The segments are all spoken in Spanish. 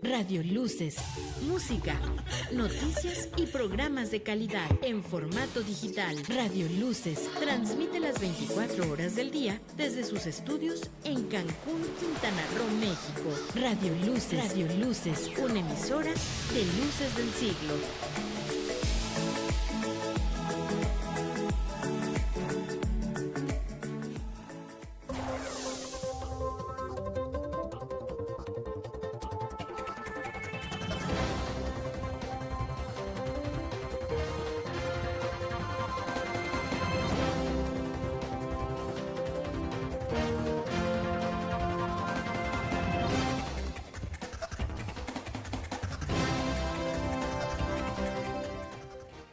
Radio Luces, música, noticias y programas de calidad en formato digital. Radio Luces transmite las 24 horas del día desde sus estudios en Cancún, Quintana Roo, México. Radio Luces, una emisora de Luces del Siglo.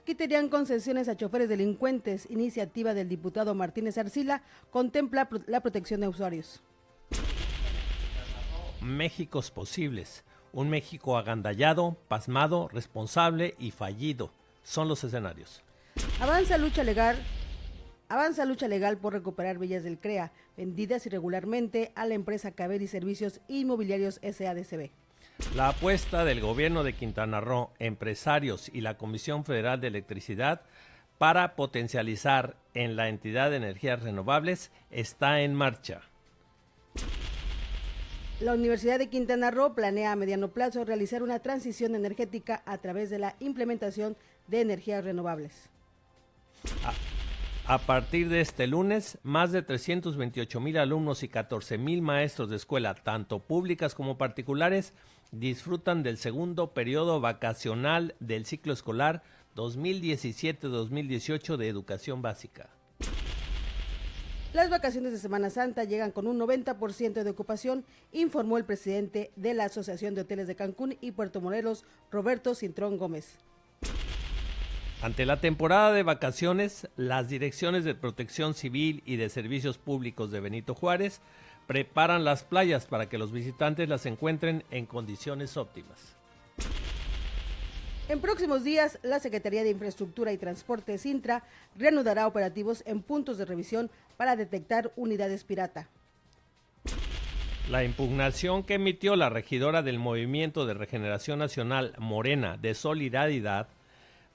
Quitarían concesiones a choferes delincuentes. Iniciativa del diputado Martínez Arcila contempla la protección de usuarios. Méxicos posibles. Un México agandallado, pasmado, responsable y fallido. Son los escenarios. Avanza lucha legal por recuperar villas del CREA, vendidas irregularmente a la empresa Caveri Servicios Inmobiliarios SADCB. La apuesta del gobierno de Quintana Roo, empresarios y la Comisión Federal de Electricidad para potencializar en la entidad de energías renovables está en marcha. La Universidad de Quintana Roo planea a mediano plazo realizar una transición energética a través de la implementación de energías renovables. A partir de este lunes, más de 328,000 alumnos y 14,000 maestros de escuela, tanto públicas como particulares, disfrutan del segundo periodo vacacional del ciclo escolar 2017-2018 de educación básica. Las vacaciones de Semana Santa llegan con un 90% de ocupación, informó el presidente de la Asociación de Hoteles de Cancún y Puerto Morelos, Roberto Cintrón Gómez. Ante la temporada de vacaciones, las direcciones de Protección Civil y de Servicios Públicos de Benito Juárez preparan las playas para que los visitantes las encuentren en condiciones óptimas. En próximos días, la Secretaría de Infraestructura y Transporte Cintra reanudará operativos en puntos de revisión para detectar unidades pirata. La impugnación que emitió la regidora del Movimiento de Regeneración Nacional Morena de Solidaridad,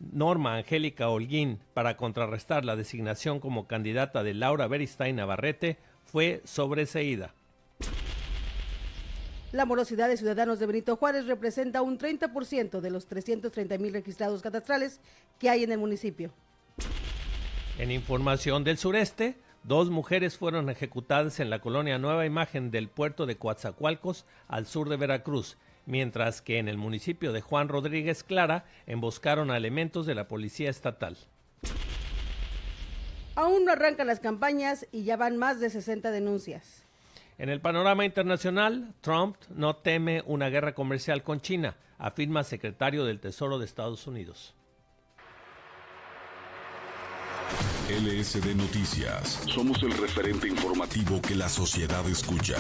Norma Angélica Holguín, para contrarrestar la designación como candidata de Laura Beristain Navarrete, fue sobreseída. La morosidad de ciudadanos de Benito Juárez representa un 30% de los 330,000 registrados cadastrales que hay en el municipio. En información del sureste, 2 mujeres fueron ejecutadas en la colonia Nueva Imagen del puerto de Coatzacoalcos, al sur de Veracruz, mientras que en el municipio de Juan Rodríguez Clara emboscaron a elementos de la policía estatal. Aún no arrancan las campañas y ya van más de 60 denuncias. En el panorama internacional, Trump no teme una guerra comercial con China, afirma secretario del Tesoro de Estados Unidos. LSD Noticias. Somos el referente informativo que la sociedad escucha.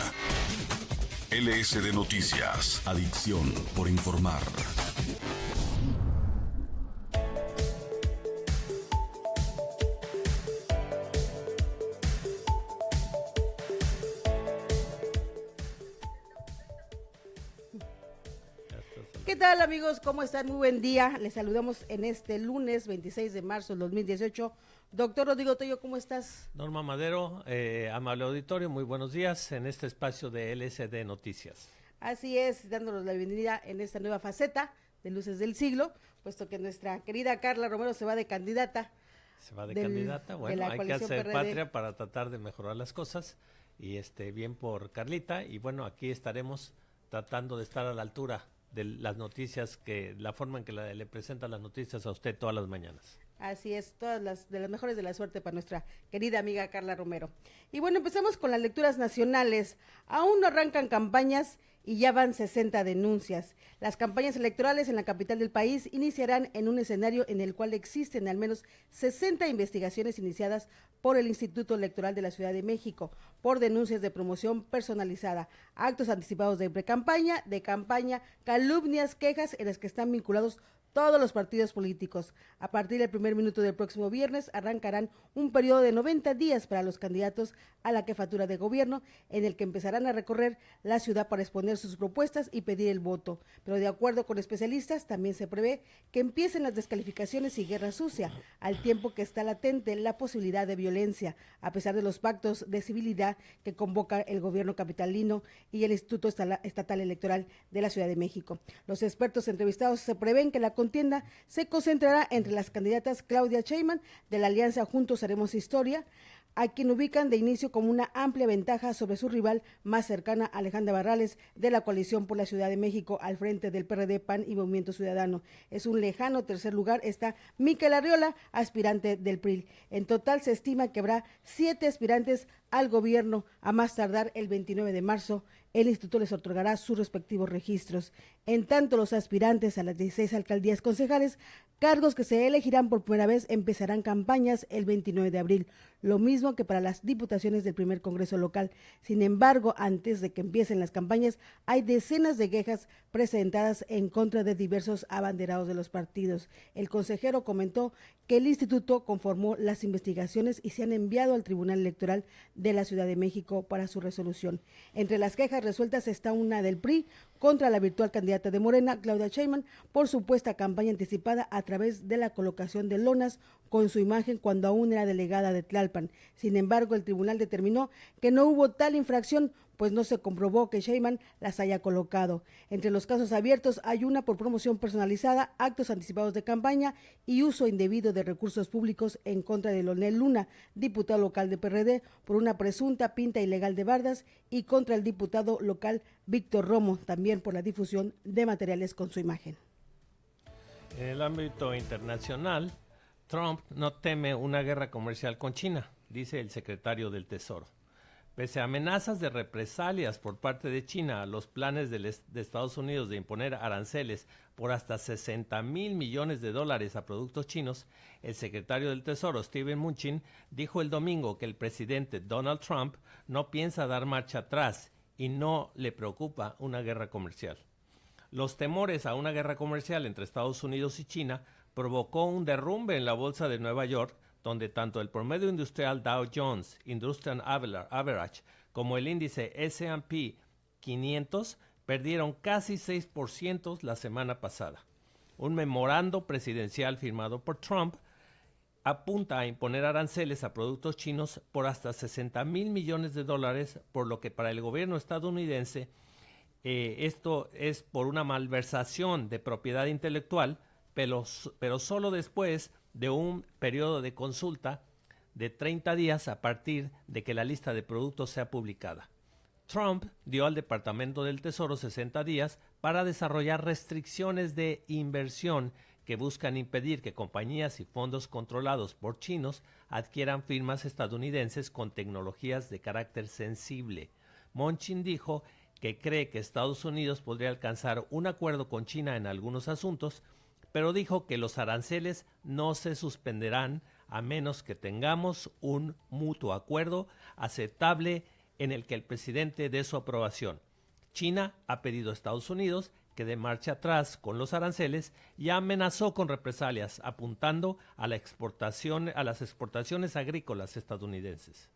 LSD Noticias. Adicción por informar. ¿Qué tal, amigos? ¿Cómo están? Muy buen día. Les saludamos en este lunes 26 de marzo del 2018. Doctor Rodrigo Tello, ¿cómo estás? Norma Madero, amable auditorio, muy buenos días en este espacio de LSD Noticias. Así es, dándonos la bienvenida en esta nueva faceta de Luces del Siglo, puesto que nuestra querida Carla Romero se va de candidata. Se va de candidata, bueno, hay que hacer PRD. Patria para tratar de mejorar las cosas, y bien por Carlita, y bueno, aquí estaremos tratando de estar a la altura de las noticias, la forma en que le presentan las noticias a usted todas las mañanas. Así es, todas las mejores de la suerte para nuestra querida amiga Carla Romero. Y bueno, empezamos con las lecturas nacionales. Aún no arrancan campañas y ya van 60 denuncias. Las campañas electorales en la capital del país iniciarán en un escenario en el cual existen al menos 60 investigaciones iniciadas por el Instituto Electoral de la Ciudad de México por denuncias de promoción personalizada, actos anticipados de precampaña, de campaña, calumnias, quejas en las que están vinculados todos los partidos políticos. A partir del primer minuto del próximo viernes arrancarán un periodo de 90 días para los candidatos a la jefatura de gobierno, en el que empezarán a recorrer la ciudad para exponer sus propuestas y pedir el voto. Pero de acuerdo con especialistas, también se prevé que empiecen las descalificaciones y guerra sucia, al tiempo que está latente la posibilidad de violencia, a pesar de los pactos de civilidad que convoca el gobierno capitalino y el Instituto Estatal Electoral de la Ciudad de México. Los expertos entrevistados se prevén que la contienda se concentrará entre las candidatas Claudia Sheinbaum de la alianza Juntos Haremos Historia, a quien ubican de inicio como una amplia ventaja sobre su rival más cercana, Alejandra Barrales, de la Coalición por la Ciudad de México, al frente del PRD, PAN y Movimiento Ciudadano. Es un lejano tercer lugar está Miquel Arriola, aspirante del PRI. En total se estima que habrá 7 aspirantes al gobierno. A más tardar el 29 de marzo, el instituto les otorgará sus respectivos registros. En tanto, los aspirantes a las 16 alcaldías concejales, cargos que se elegirán por primera vez, empezarán campañas el 29 de abril, lo mismo que para las diputaciones del primer Congreso local. Sin embargo, antes de que empiecen las campañas, hay decenas de quejas presentadas en contra de diversos abanderados de los partidos. El consejero comentó que el instituto conformó las investigaciones y se han enviado al Tribunal Electoral de la Ciudad de México para su resolución. Entre las quejas resueltas está una del PRI contra la virtual candidata de Morena, Claudia Sheinbaum, por supuesta campaña anticipada a través de la colocación de lonas con su imagen cuando aún era delegada de Tlalpan. Sin embargo, el tribunal determinó que no hubo tal infracción, pues no se comprobó que Sheinbaum las haya colocado. Entre los casos abiertos hay una por promoción personalizada, actos anticipados de campaña y uso indebido de recursos públicos en contra de Leonel Luna, diputado local de PRD, por una presunta pinta ilegal de bardas, y contra el diputado local Víctor Romo, también por la difusión de materiales con su imagen. En el ámbito internacional, Trump no teme una guerra comercial con China, dice el secretario del Tesoro. Pese a amenazas de represalias por parte de China a los planes de Estados Unidos de imponer aranceles por hasta $60 mil millones a productos chinos, el secretario del Tesoro, Steven Mnuchin, dijo el domingo que el presidente Donald Trump no piensa dar marcha atrás y no le preocupa una guerra comercial. Los temores a una guerra comercial entre Estados Unidos y China provocó un derrumbe en la bolsa de Nueva York, donde tanto el promedio industrial Dow Jones Industrial Average como el índice S&P 500 perdieron casi 6% la semana pasada. Un memorando presidencial firmado por Trump apunta a imponer aranceles a productos chinos por hasta $60 mil millones, por lo que para el gobierno estadounidense esto es por una malversación de propiedad intelectual, pero solo después de un periodo de consulta de 30 días a partir de que la lista de productos sea publicada. Trump dio al Departamento del Tesoro 60 días para desarrollar restricciones de inversión que buscan impedir que compañías y fondos controlados por chinos adquieran firmas estadounidenses con tecnologías de carácter sensible. Mnuchin dijo que cree que Estados Unidos podría alcanzar un acuerdo con China en algunos asuntos, pero dijo que los aranceles no se suspenderán a menos que tengamos un mutuo acuerdo aceptable en el que el presidente dé su aprobación. China ha pedido a Estados Unidos que dé marcha atrás con los aranceles y amenazó con represalias, apuntando a las exportaciones agrícolas estadounidenses.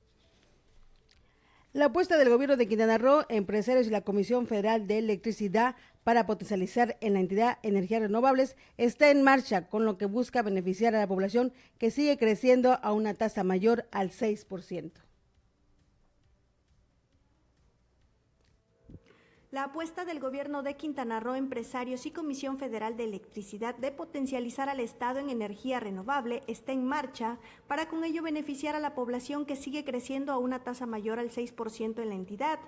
La apuesta del gobierno de Quintana Roo, empresarios y la Comisión Federal de Electricidad para potencializar en la entidad energías renovables está en marcha, con lo que busca beneficiar a la población que sigue creciendo a una tasa mayor al 6%. La apuesta del gobierno de Quintana Roo, empresarios y Comisión Federal de Electricidad de potencializar al Estado en energía renovable está en marcha para con ello beneficiar a la población que sigue creciendo a una tasa mayor al 6% en la entidad.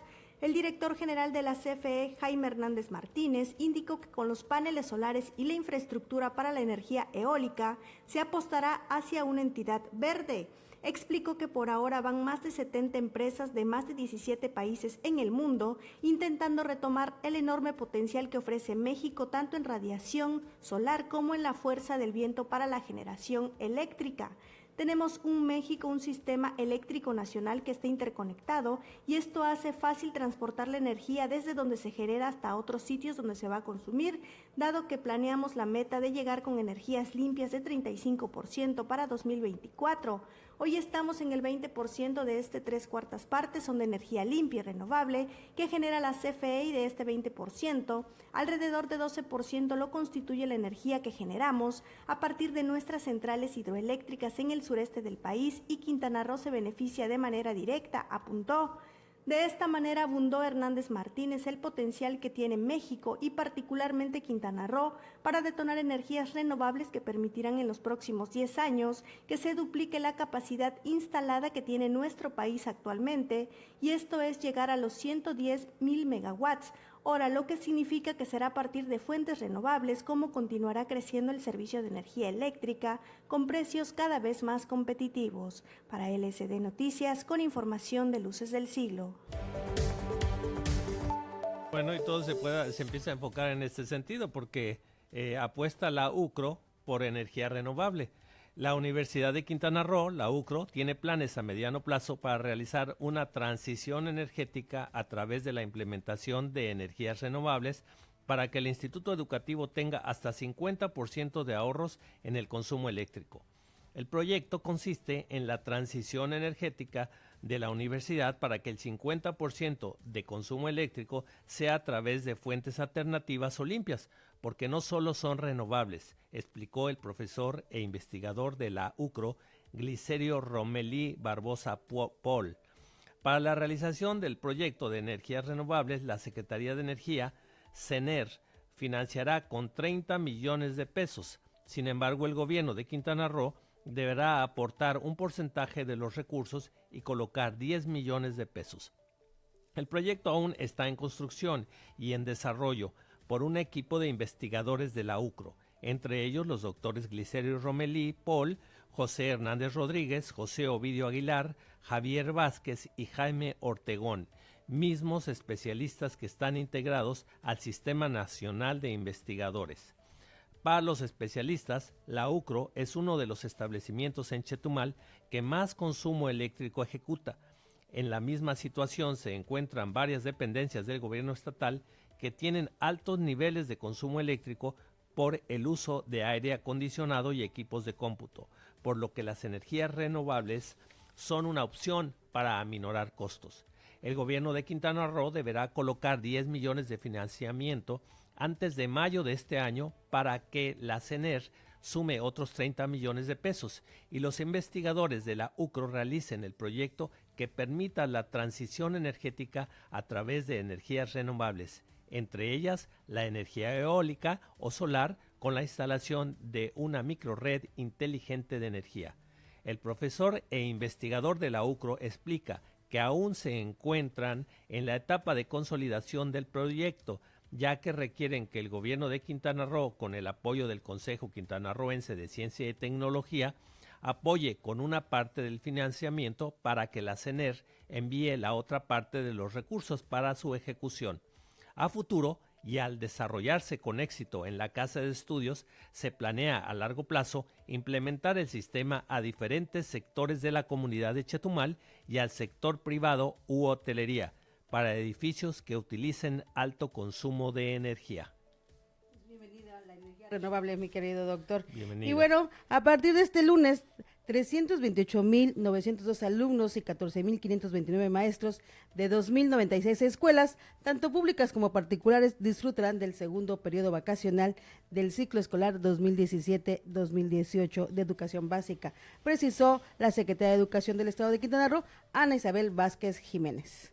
El director general de la CFE, Jaime Hernández Martínez, indicó que con los paneles solares y la infraestructura para la energía eólica se apostará hacia una entidad verde. explicó que por ahora van más de 70 empresas de más de 17 países en el mundo intentando retomar el enorme potencial que ofrece México tanto en radiación solar como en la fuerza del viento para la generación eléctrica. Tenemos un sistema eléctrico nacional que está interconectado y esto hace fácil transportar la energía desde donde se genera hasta otros sitios donde se va a consumir, dado que planeamos la meta de llegar con energías limpias de 35% para 2024. Hoy estamos en el 20% de este 3/4 partes son de energía limpia y renovable que genera la CFE y de este 20%, alrededor de 12% lo constituye la energía que generamos a partir de nuestras centrales hidroeléctricas en el sureste del país y Quintana Roo se beneficia de manera directa, apuntó. De esta manera abundó Hernández Martínez el potencial que tiene México y particularmente Quintana Roo para detonar energías renovables que permitirán en los próximos 10 años que se duplique la capacidad instalada que tiene nuestro país actualmente y esto es llegar a los 110,000 megawatts, hora, lo que significa que será a partir de fuentes renovables como continuará creciendo el servicio de energía eléctrica con precios cada vez más competitivos. Para LSD Noticias, con información de Luces del Siglo. Bueno, y todo se empieza a enfocar en este sentido porque apuesta la UCRO por energía renovable. La Universidad de Quintana Roo, la UCRO, tiene planes a mediano plazo para realizar una transición energética a través de la implementación de energías renovables para que el instituto educativo tenga hasta 50% de ahorros en el consumo eléctrico. El proyecto consiste en la transición energética de la universidad para que el 50% de consumo eléctrico sea a través de fuentes alternativas o limpias, porque no solo son renovables, explicó el profesor e investigador de la UCRO, Glicerio Romelí Barbosa Paul. Para la realización del proyecto de energías renovables, la Secretaría de Energía, CENER, financiará con 30 millones de pesos. Sin embargo, el gobierno de Quintana Roo deberá aportar un porcentaje de los recursos y colocar 10 millones de pesos. El proyecto aún está en construcción y en desarrollo por un equipo de investigadores de la UCRO, entre ellos los doctores Glicerio Romelí Paul, José Hernández Rodríguez, José Ovidio Aguilar, Javier Vázquez y Jaime Ortegón, mismos especialistas que están integrados al Sistema Nacional de Investigadores. Para los especialistas, la UCRO es uno de los establecimientos en Chetumal que más consumo eléctrico ejecuta. En la misma situación se encuentran varias dependencias del gobierno estatal que tienen altos niveles de consumo eléctrico por el uso de aire acondicionado y equipos de cómputo, por lo que las energías renovables son una opción para aminorar costos. El gobierno de Quintana Roo deberá colocar 10 millones de financiamiento antes de mayo de este año para que la CENER sume otros 30 millones de pesos y los investigadores de la UCRO realicen el proyecto que permita la transición energética a través de energías renovables, entre ellas la energía eólica o solar con la instalación de una microred inteligente de energía. El profesor e investigador de la UCRO explica que aún se encuentran en la etapa de consolidación del proyecto, ya que requieren que el gobierno de Quintana Roo, con el apoyo del Consejo Quintanarroense de Ciencia y Tecnología, apoye con una parte del financiamiento para que la CENER envíe la otra parte de los recursos para su ejecución. A futuro, y al desarrollarse con éxito en la Casa de Estudios, se planea a largo plazo implementar el sistema a diferentes sectores de la comunidad de Chetumal y al sector privado u hotelería, para edificios que utilicen alto consumo de energía. Bienvenida a la energía renovable, mi querido doctor. Bienvenida. Y bueno, a partir de este lunes, 328,902 alumnos y 14,529 maestros de 2,096 escuelas, tanto públicas como particulares, disfrutarán del segundo periodo vacacional del ciclo escolar 2017-2018 de educación básica, precisó la secretaria de Educación del Estado de Quintana Roo, Ana Isabel Vázquez Jiménez.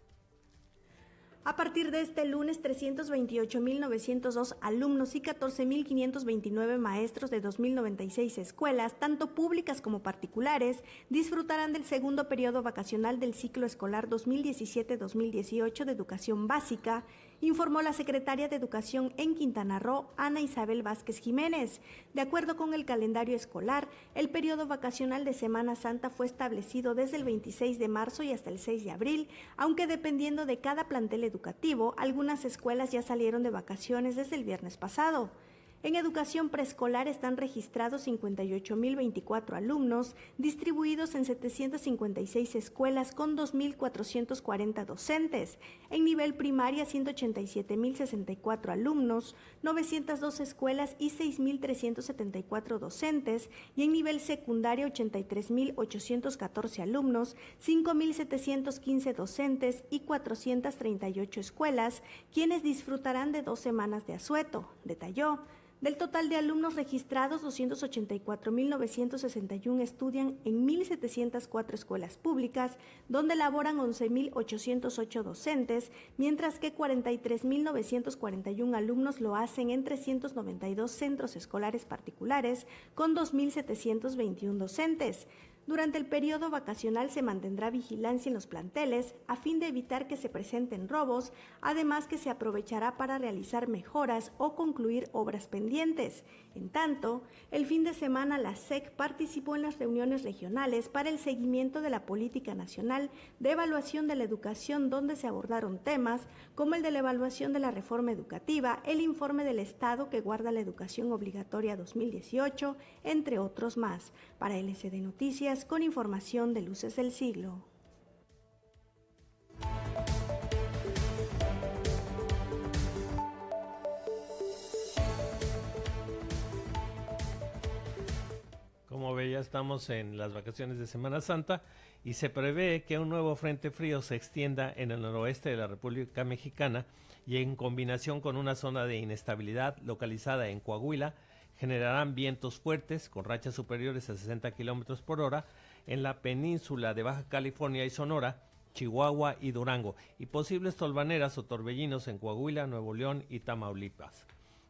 A partir de este lunes, 328,902 alumnos y 14,529 maestros de 2,096 escuelas, tanto públicas como particulares, disfrutarán del segundo periodo vacacional del ciclo escolar 2017-2018 de educación básica, informó la secretaria de Educación en Quintana Roo, Ana Isabel Vázquez Jiménez. De acuerdo con el calendario escolar, el periodo vacacional de Semana Santa fue establecido desde el 26 de marzo y hasta el 6 de abril, aunque dependiendo de cada plantel educativo, algunas escuelas ya salieron de vacaciones desde el viernes pasado. En educación preescolar están registrados 58.024 alumnos, distribuidos en 756 escuelas con 2.440 docentes. En nivel primaria, 187.064 alumnos, 902 escuelas y 6.374 docentes. Y en nivel secundario, 83.814 alumnos, 5.715 docentes y 438 escuelas, quienes disfrutarán de 2 semanas de asueto, detalló. Del total de alumnos registrados, 284.961 estudian en 1.704 escuelas públicas, donde laboran 11.808 docentes, mientras que 43.941 alumnos lo hacen en 392 centros escolares particulares, con 2.721 docentes. Durante el periodo vacacional se mantendrá vigilancia en los planteles a fin de evitar que se presenten robos, además que se aprovechará para realizar mejoras o concluir obras pendientes. En tanto, el fin de semana la SEC participó en las reuniones regionales para el seguimiento de la política nacional de evaluación de la educación, donde se abordaron temas como el de la evaluación de la reforma educativa, el informe del Estado que guarda la educación obligatoria 2018, entre otros más. Para LCD Noticias, con información de Luces del Siglo. Como ve, ya estamos en las vacaciones de Semana Santa y se prevé que un nuevo frente frío se extienda en el noroeste de la República Mexicana y en combinación con una zona de inestabilidad localizada en Coahuila, generarán vientos fuertes con rachas superiores a 60 kilómetros por hora en la península de Baja California y Sonora, Chihuahua y Durango, y posibles tolvaneras o torbellinos en Coahuila, Nuevo León y Tamaulipas.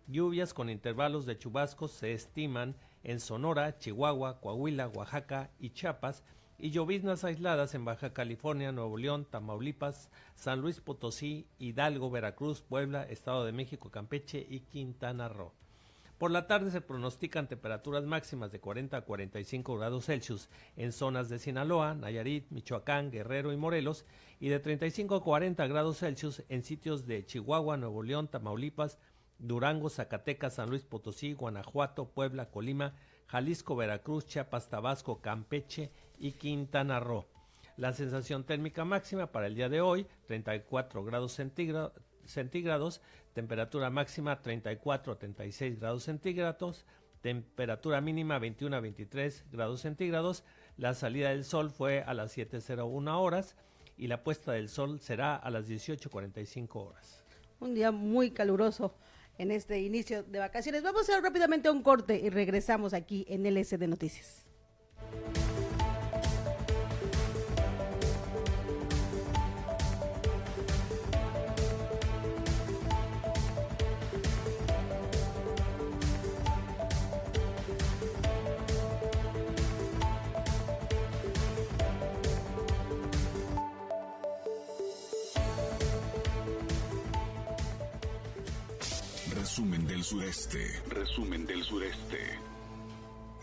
Lluvias con intervalos de chubascos se estiman en Sonora, Chihuahua, Coahuila, Oaxaca y Chiapas, y lloviznas aisladas en Baja California, Nuevo León, Tamaulipas, San Luis Potosí, Hidalgo, Veracruz, Puebla, Estado de México, Campeche y Quintana Roo. Por la tarde se pronostican temperaturas máximas de 40 a 45 grados Celsius en zonas de Sinaloa, Nayarit, Michoacán, Guerrero y Morelos, y de 35 a 40 grados Celsius en sitios de Chihuahua, Nuevo León, Tamaulipas, Durango, Zacatecas, San Luis Potosí, Guanajuato, Puebla, Colima, Jalisco, Veracruz, Chiapas, Tabasco, Campeche y Quintana Roo. La sensación térmica máxima para el día de hoy, 34 grados centígrados, temperatura máxima 34 a 36 grados centígrados, temperatura mínima 21 a 23 grados centígrados. La salida del sol fue a las 7:01 horas y la puesta del sol será a las 18:45 horas. Un día muy caluroso en este inicio de vacaciones. Vamos a ir rápidamente a un corte y regresamos aquí en LSD Noticias. Resumen del sureste. Resumen del sureste.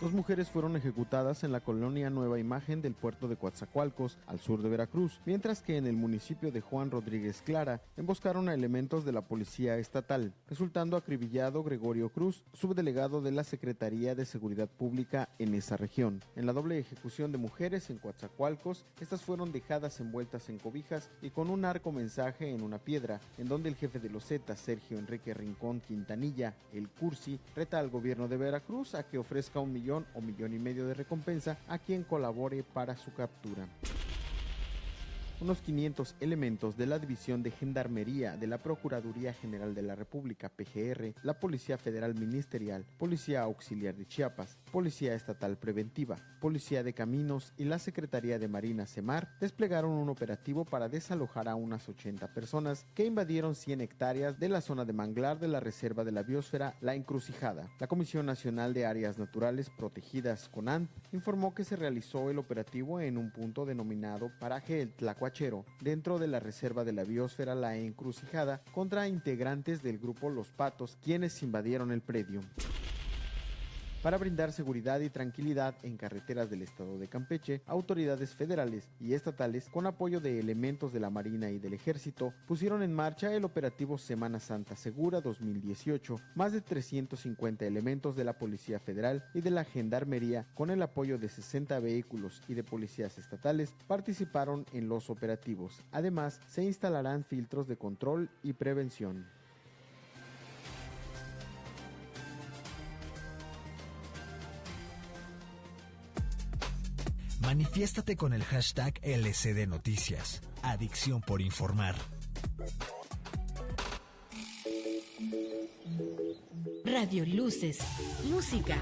2 mujeres fueron ejecutadas en la colonia Nueva Imagen del puerto de Coatzacoalcos, al sur de Veracruz, mientras que en el municipio de Juan Rodríguez Clara emboscaron a elementos de la policía estatal, resultando acribillado Gregorio Cruz, subdelegado de la Secretaría de Seguridad Pública en esa región. En la doble ejecución de mujeres en Coatzacoalcos, estas fueron dejadas envueltas en cobijas y con un arco mensaje en una piedra, en donde el jefe de los Zetas, Sergio Enrique Rincón Quintanilla, el Cursi, reta al gobierno de Veracruz a que ofrezca $1 millón o $1.5 millones de recompensa a quien colabore para su captura. Unos 500 elementos de la División de Gendarmería de la Procuraduría General de la República, PGR, la Policía Federal Ministerial, Policía Auxiliar de Chiapas, Policía Estatal Preventiva, Policía de Caminos y la Secretaría de Marina SEMAR desplegaron un operativo para desalojar a unas 80 personas que invadieron 100 hectáreas de la zona de manglar de la Reserva de la Biosfera La Encrucijada. La Comisión Nacional de Áreas Naturales Protegidas, CONANP, informó que se realizó el operativo en un punto denominado Paraje El Tlacuachal, Bachero, dentro de la reserva de la biosfera La Encrucijada, contra integrantes del grupo Los Patos, quienes invadieron el predio. Para brindar seguridad y tranquilidad en carreteras del estado de Campeche, autoridades federales y estatales, con apoyo de elementos de la Marina y del Ejército, pusieron en marcha el operativo Semana Santa Segura 2018. Más de 350 elementos de la Policía Federal y de la Gendarmería, con el apoyo de 60 vehículos y de policías estatales, participaron en los operativos. Además, se instalarán filtros de control y prevención. Manifiéstate con el hashtag LCD Noticias. Adicción por informar. Radio Luces, música,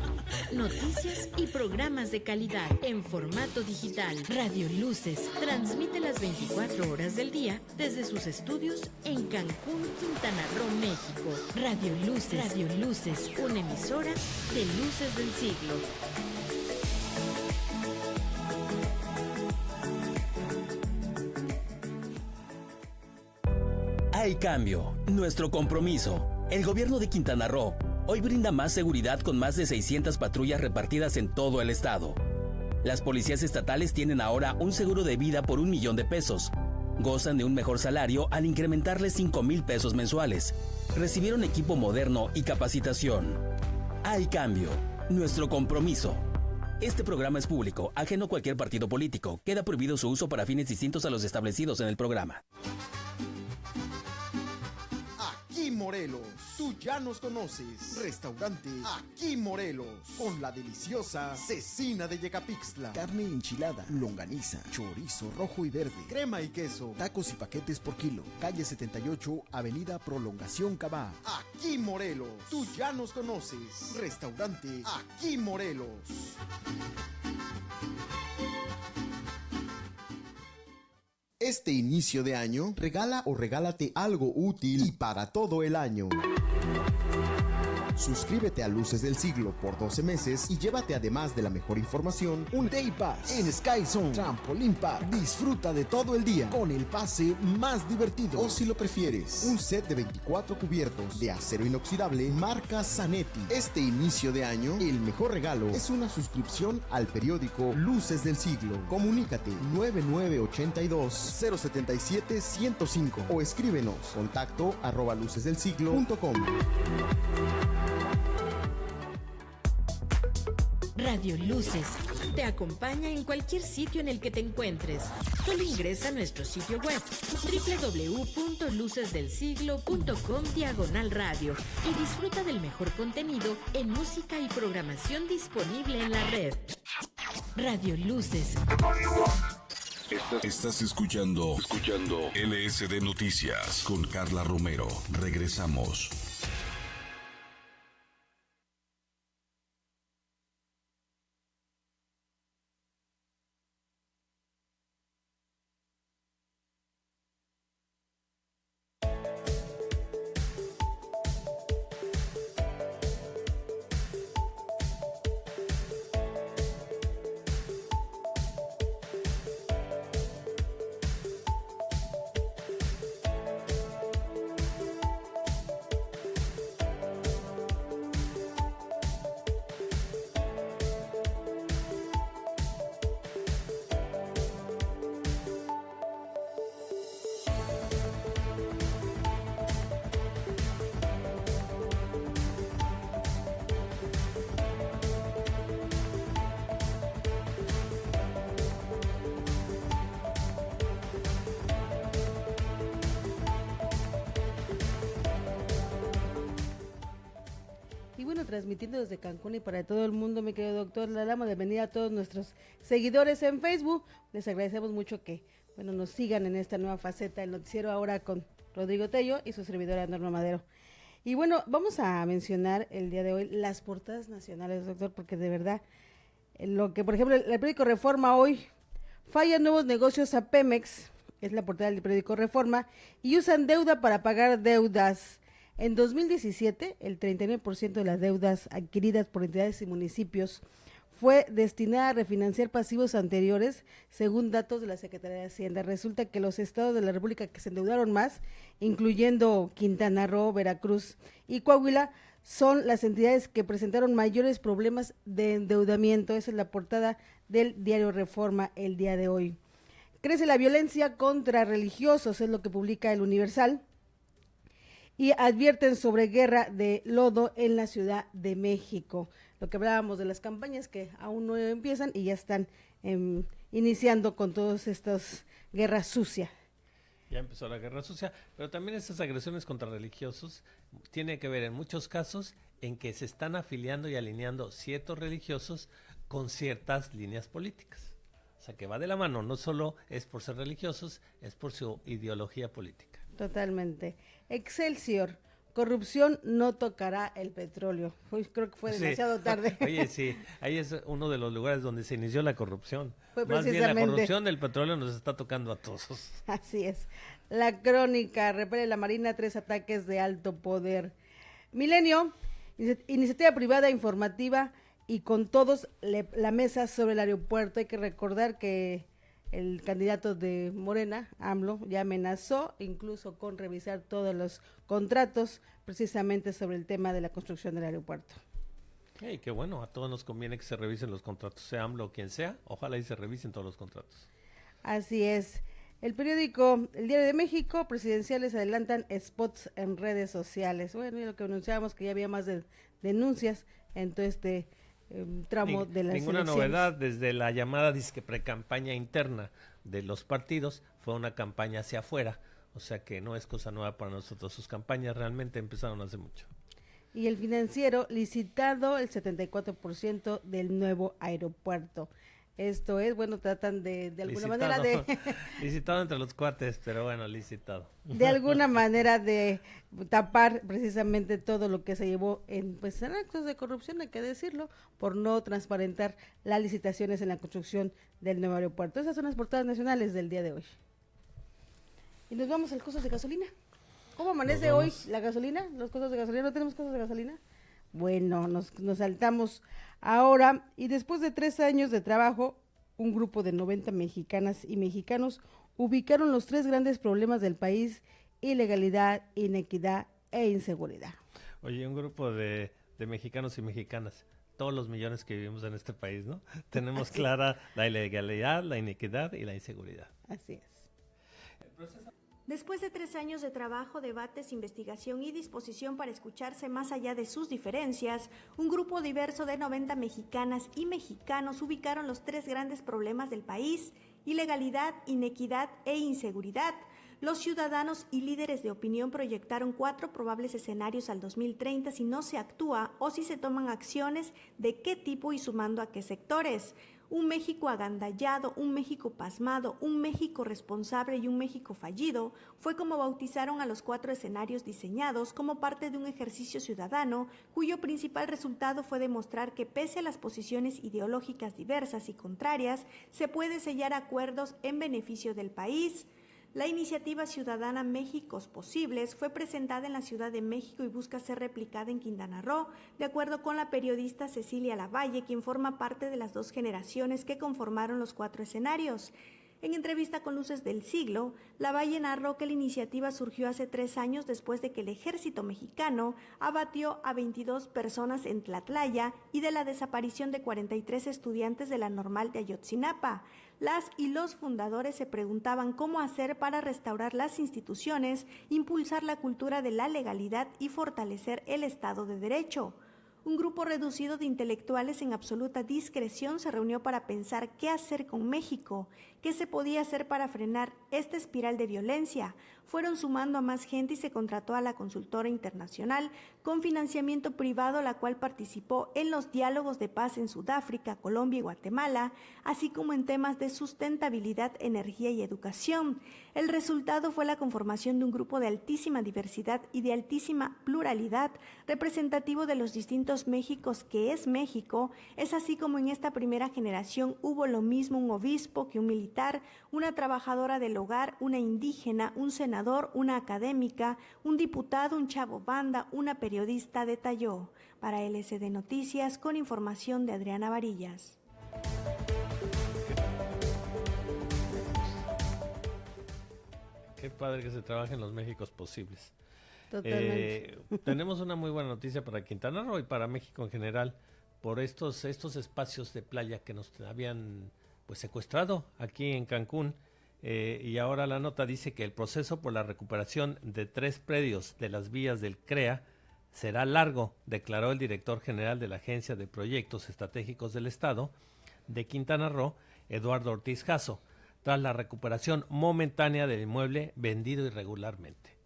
noticias y programas de calidad en formato digital. Radio Luces transmite las 24 horas del día desde sus estudios en Cancún, Quintana Roo, México. Radio Luces, una emisora de Luces del Siglo. Hay cambio, nuestro compromiso. El gobierno de Quintana Roo hoy brinda más seguridad con más de 600 patrullas repartidas en todo el estado. Las policías estatales tienen ahora un seguro de vida por $1,000,000 de pesos. Gozan de un mejor salario al incrementarles 5,000 pesos mensuales. Recibieron equipo moderno y capacitación. Hay cambio, nuestro compromiso. Este programa es público, ajeno a cualquier partido político. Queda prohibido su uso para fines distintos a los establecidos en el programa. Aquí Morelos, tú ya nos conoces. Restaurante Aquí Morelos, con la deliciosa cecina de Yecapixtla. Carne enchilada, longaniza, chorizo rojo y verde, Crema y queso. tacos y paquetes por kilo. Calle 78, Avenida Prolongación Cabá. Aquí Morelos, tú ya nos conoces. Restaurante Aquí Morelos. Este inicio de año, regala o regálate algo útil y para todo el año. Suscríbete a Luces del Siglo por 12 meses y llévate, además de la mejor información, un Day Pass en Sky Zone Trampoline Park. Disfruta de todo el día con el pase más divertido. O si lo prefieres, un set de 24 cubiertos de acero inoxidable marca Zanetti. Este inicio de año, el mejor regalo es una suscripción al periódico Luces del Siglo. Comunícate 9982-077-105 o escríbenos contacto@lucesdelsiglo.com. Radio Luces te acompaña en cualquier sitio en el que te encuentres. Solo ingresa a nuestro sitio web www.lucesdelsiglo.com/radio y disfruta del mejor contenido en música y programación disponible en la red. Radio Luces. Estás escuchando LSD Noticias con Carla Romero. Regresamos. Transmitiendo desde Cancún y para todo el mundo, mi querido doctor. Le damos la bienvenida a todos nuestros seguidores en Facebook. Les agradecemos mucho que nos sigan en esta nueva faceta del noticiero, ahora con Rodrigo Tello y su servidora Norma Madero. Y vamos a mencionar el día de hoy las portadas nacionales, doctor, porque de verdad, lo que, por ejemplo, el periódico Reforma hoy, fallan nuevos negocios a Pemex, es la portada del periódico Reforma, y usan deuda para pagar deudas. En 2017, el 39% de las deudas adquiridas por entidades y municipios fue destinada a refinanciar pasivos anteriores, según datos de la Secretaría de Hacienda. Resulta que los estados de la República que se endeudaron más, incluyendo Quintana Roo, Veracruz y Coahuila, son las entidades que presentaron mayores problemas de endeudamiento. Esa es la portada del diario Reforma el día de hoy. Crece la violencia contra religiosos, es lo que publica el Universal, y advierten sobre guerra de lodo en la Ciudad de México. Lo que hablábamos de las campañas que aún no empiezan y ya están iniciando con todas estas guerras sucias. Ya empezó la guerra sucia, pero también estas agresiones contra religiosos tiene que ver en muchos casos en que se están afiliando y alineando ciertos religiosos con ciertas líneas políticas. O sea que va de la mano, no solo es por ser religiosos, es por su ideología política. Totalmente. Excelsior, corrupción no tocará el petróleo. Creo que fue demasiado tarde. Oye, sí, ahí es uno de los lugares donde se inició la corrupción. Más bien la corrupción del petróleo nos está tocando a todos. Así es. La Crónica, repele la Marina 3 ataques de alto poder. Milenio, iniciativa privada informativa y con todos la mesa sobre el aeropuerto. Hay que recordar que el candidato de Morena, AMLO, ya amenazó incluso con revisar todos los contratos precisamente sobre el tema de la construcción del aeropuerto. Hey, qué bueno, a todos nos conviene que se revisen los contratos, sea AMLO o quien sea, ojalá y se revisen todos los contratos. Así es. El periódico El Diario de México, presidenciales adelantan spots en redes sociales. Bueno, y lo que anunciábamos que ya había más denuncias en todo este tramo de las ninguna elecciones. Novedad desde la llamada disque precampaña interna de los partidos, fue una campaña hacia afuera, o sea que no es cosa nueva para nosotros, sus campañas realmente empezaron hace mucho. Y el Financiero, licitado el 74% del nuevo aeropuerto. Esto es, bueno, tratan de alguna manera de... Licitado entre los cuates, pero bueno, licitado. De alguna manera de tapar precisamente todo lo que se llevó en actos de corrupción, hay que decirlo, por no transparentar las licitaciones en la construcción del nuevo aeropuerto. Esas son las portadas nacionales del día de hoy. Y nos vamos al costos de gasolina. ¿Cómo amanece hoy la gasolina? ¿Los costos de gasolina? ¿No tenemos costos de gasolina? Bueno, nos saltamos ahora, y después de 3 años de trabajo, un grupo de 90 mexicanas y mexicanos ubicaron los 3 grandes problemas del país: ilegalidad, inequidad e inseguridad. Oye, un grupo de mexicanos y mexicanas, todos los millones que vivimos en este país, ¿no? Tenemos clara la ilegalidad, la inequidad y la inseguridad. Así es. Después de 3 años de trabajo, debates, investigación y disposición para escucharse más allá de sus diferencias, un grupo diverso de 90 mexicanas y mexicanos ubicaron los 3 grandes problemas del país: ilegalidad, inequidad e inseguridad. Los ciudadanos y líderes de opinión proyectaron 4 probables escenarios al 2030 si no se actúa o si se toman acciones, de qué tipo y sumando a qué sectores. Un México agandallado, un México pasmado, un México responsable y un México fallido fue como bautizaron a los 4 escenarios diseñados como parte de un ejercicio ciudadano cuyo principal resultado fue demostrar que pese a las posiciones ideológicas diversas y contrarias, se puede sellar acuerdos en beneficio del país. La iniciativa ciudadana Méxicos Posibles fue presentada en la Ciudad de México y busca ser replicada en Quintana Roo, de acuerdo con la periodista Cecilia Lavalle, quien forma parte de las 2 generaciones que conformaron los 4 escenarios. En entrevista con Luces del Siglo, Lavalle narró que la iniciativa surgió hace 3 años después de que el ejército mexicano abatió a 22 personas en Tlatlaya y de la desaparición de 43 estudiantes de la Normal de Ayotzinapa. Las y los fundadores se preguntaban cómo hacer para restaurar las instituciones, impulsar la cultura de la legalidad y fortalecer el Estado de Derecho. Un grupo reducido de intelectuales en absoluta discreción se reunió para pensar qué hacer con México, qué se podía hacer para frenar esta espiral de violencia. Fueron sumando a más gente y se contrató a la consultora internacional con financiamiento privado, la cual participó en los diálogos de paz en Sudáfrica, Colombia y Guatemala, así como en temas de sustentabilidad, energía y educación. El resultado fue la conformación de un grupo de altísima diversidad y de altísima pluralidad, representativo de los distintos los Méxicos que es México, es así como en esta primera generación hubo lo mismo un obispo que un militar, una trabajadora del hogar, una indígena, un senador, una académica, un diputado, un chavo banda, una periodista, detalló. Para LSD Noticias, con información de Adriana Varillas. Qué padre que se trabaje en los Méxicos posibles. Totalmente. Tenemos una muy buena noticia para Quintana Roo y para México en general por estos espacios de playa que nos habían pues secuestrado aquí en Cancún. Y ahora la nota dice que el proceso por la recuperación de 3 predios de las vías del CREA será largo, declaró el director general de la Agencia de Proyectos Estratégicos del Estado de Quintana Roo, Eduardo Ortiz Jasso, tras la recuperación momentánea del inmueble vendido irregularmente.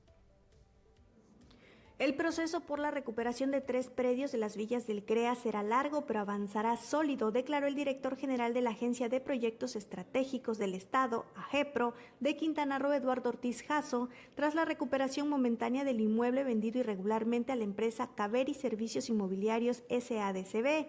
El proceso por la recuperación de 3 predios de las villas del CREA será largo, pero avanzará sólido, declaró el director general de la Agencia de Proyectos Estratégicos del Estado, AGEPRO, de Quintana Roo, Eduardo Ortiz Jasso, tras la recuperación momentánea del inmueble vendido irregularmente a la empresa Caveri Servicios Inmobiliarios SADCB.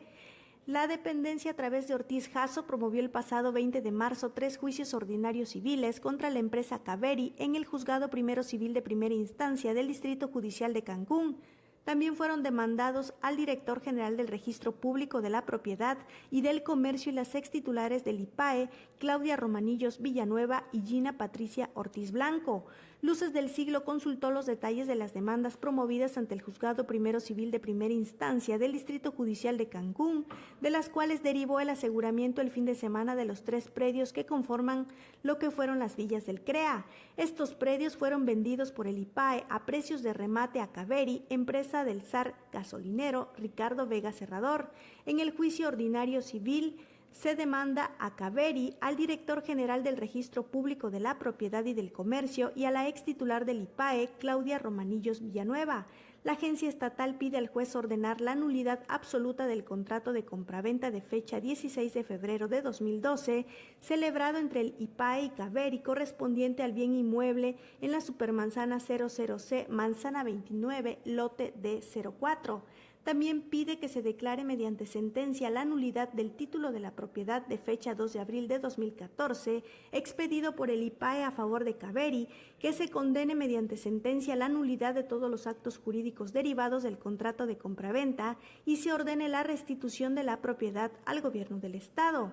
La dependencia a través de Ortiz Jasso promovió el pasado 20 de marzo 3 juicios ordinarios civiles contra la empresa Caveri en el Juzgado Primero Civil de Primera Instancia del Distrito Judicial de Cancún. También fueron demandados al director general del Registro Público de la Propiedad y del Comercio y las extitulares del IPAE, Claudia Romanillos Villanueva y Gina Patricia Ortiz Blanco. Luces del Siglo consultó los detalles de las demandas promovidas ante el Juzgado Primero Civil de Primera Instancia del Distrito Judicial de Cancún, de las cuales derivó el aseguramiento el fin de semana de los 3 predios que conforman lo que fueron las villas del CREA. Estos predios fueron vendidos por el IPAE a precios de remate a Caveri, empresa del zar gasolinero Ricardo Vega Serrador. En el juicio ordinario civil se demanda a Caveri, al director general del Registro Público de la Propiedad y del Comercio y a la ex titular del IPAE, Claudia Romanillos Villanueva. La agencia estatal pide al juez ordenar la nulidad absoluta del contrato de compraventa de fecha 16 de febrero de 2012, celebrado entre el IPAE y Caveri, correspondiente al bien inmueble en la Supermanzana 00C, Manzana 29, lote D04. También pide que se declare mediante sentencia la nulidad del título de la propiedad de fecha 2 de abril de 2014, expedido por el IPAE a favor de Caveri, que se condene mediante sentencia la nulidad de todos los actos jurídicos derivados del contrato de compraventa y se ordene la restitución de la propiedad al gobierno del Estado.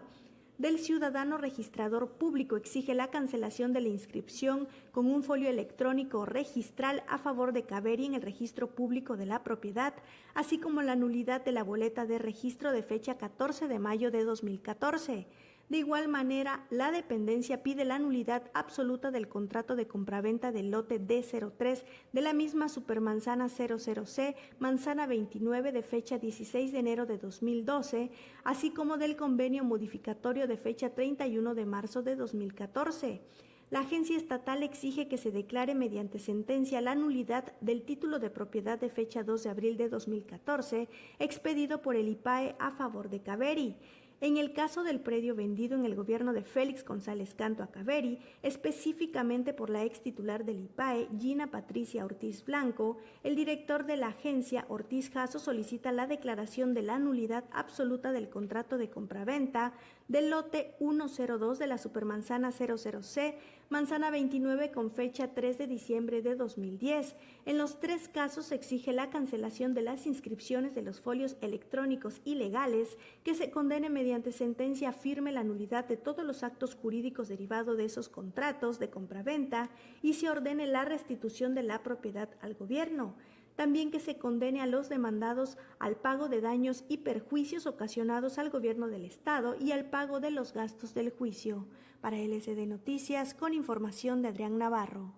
Del ciudadano registrador público exige la cancelación de la inscripción con un folio electrónico registral a favor de Caveri en el registro público de la propiedad, así como la nulidad de la boleta de registro de fecha 14 de mayo de 2014. De igual manera, la dependencia pide la nulidad absoluta del contrato de compraventa del lote D03 de la misma Supermanzana 00C, Manzana 29 de fecha 16 de enero de 2012, así como del convenio modificatorio de fecha 31 de marzo de 2014. La agencia estatal exige que se declare mediante sentencia la nulidad del título de propiedad de fecha 2 de abril de 2014, expedido por el IPAE a favor de Caveri. En el caso del predio vendido en el gobierno de Félix González Canto a Caveri, específicamente por la ex titular del IPAE, Gina Patricia Ortiz Blanco, el director de la agencia, Ortiz Jasso, solicita la declaración de la nulidad absoluta del contrato de compraventa del lote 102 de la Supermanzana 00C, Manzana 29 con fecha 3 de diciembre de 2010. En los 3 casos se exige la cancelación de las inscripciones de los folios electrónicos ilegales, que se condene mediante sentencia firme la nulidad de todos los actos jurídicos derivados de esos contratos de compraventa y se ordene la restitución de la propiedad al gobierno. También que se condene a los demandados al pago de daños y perjuicios ocasionados al gobierno del Estado y al pago de los gastos del juicio. Para LSD Noticias, con información de Adrián Navarro.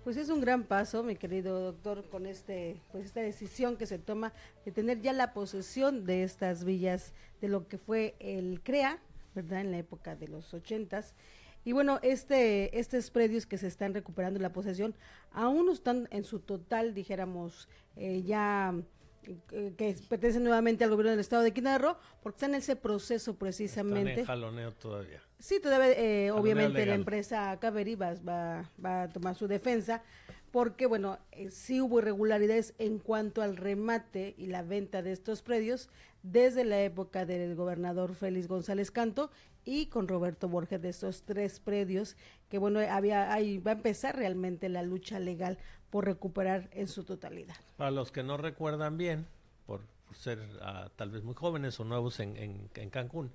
Pues es un gran paso, mi querido doctor, con esta decisión que se toma de tener ya la posesión de estas villas, de lo que fue el CREA, ¿verdad?, en la época de los 80s. Y bueno, estos predios que se están recuperando en la posesión aún no están en su total, dijéramos, ya que pertenecen nuevamente al gobierno del estado de Quintana Roo, porque están en ese proceso precisamente. Están en jaloneo todavía. Sí, todavía obviamente legal. la empresa Caveri va a tomar su defensa, porque bueno, sí hubo irregularidades en cuanto al remate y la venta de estos predios desde la época del gobernador Félix González Canto y con Roberto Borges, de estos 3 predios, que bueno, ahí va a empezar realmente la lucha legal por recuperar en su totalidad. Para los que no recuerdan bien, por ser tal vez muy jóvenes o nuevos en Cancún,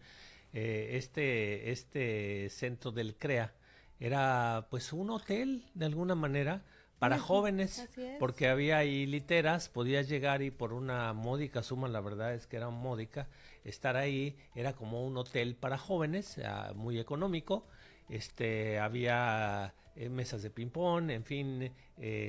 este centro del CREA era pues un hotel de alguna manera para jóvenes, porque había ahí literas, podías llegar y por una módica suma, la verdad es que era módica, estar ahí, era como un hotel para jóvenes, muy económico, había mesas de ping-pong, en fin,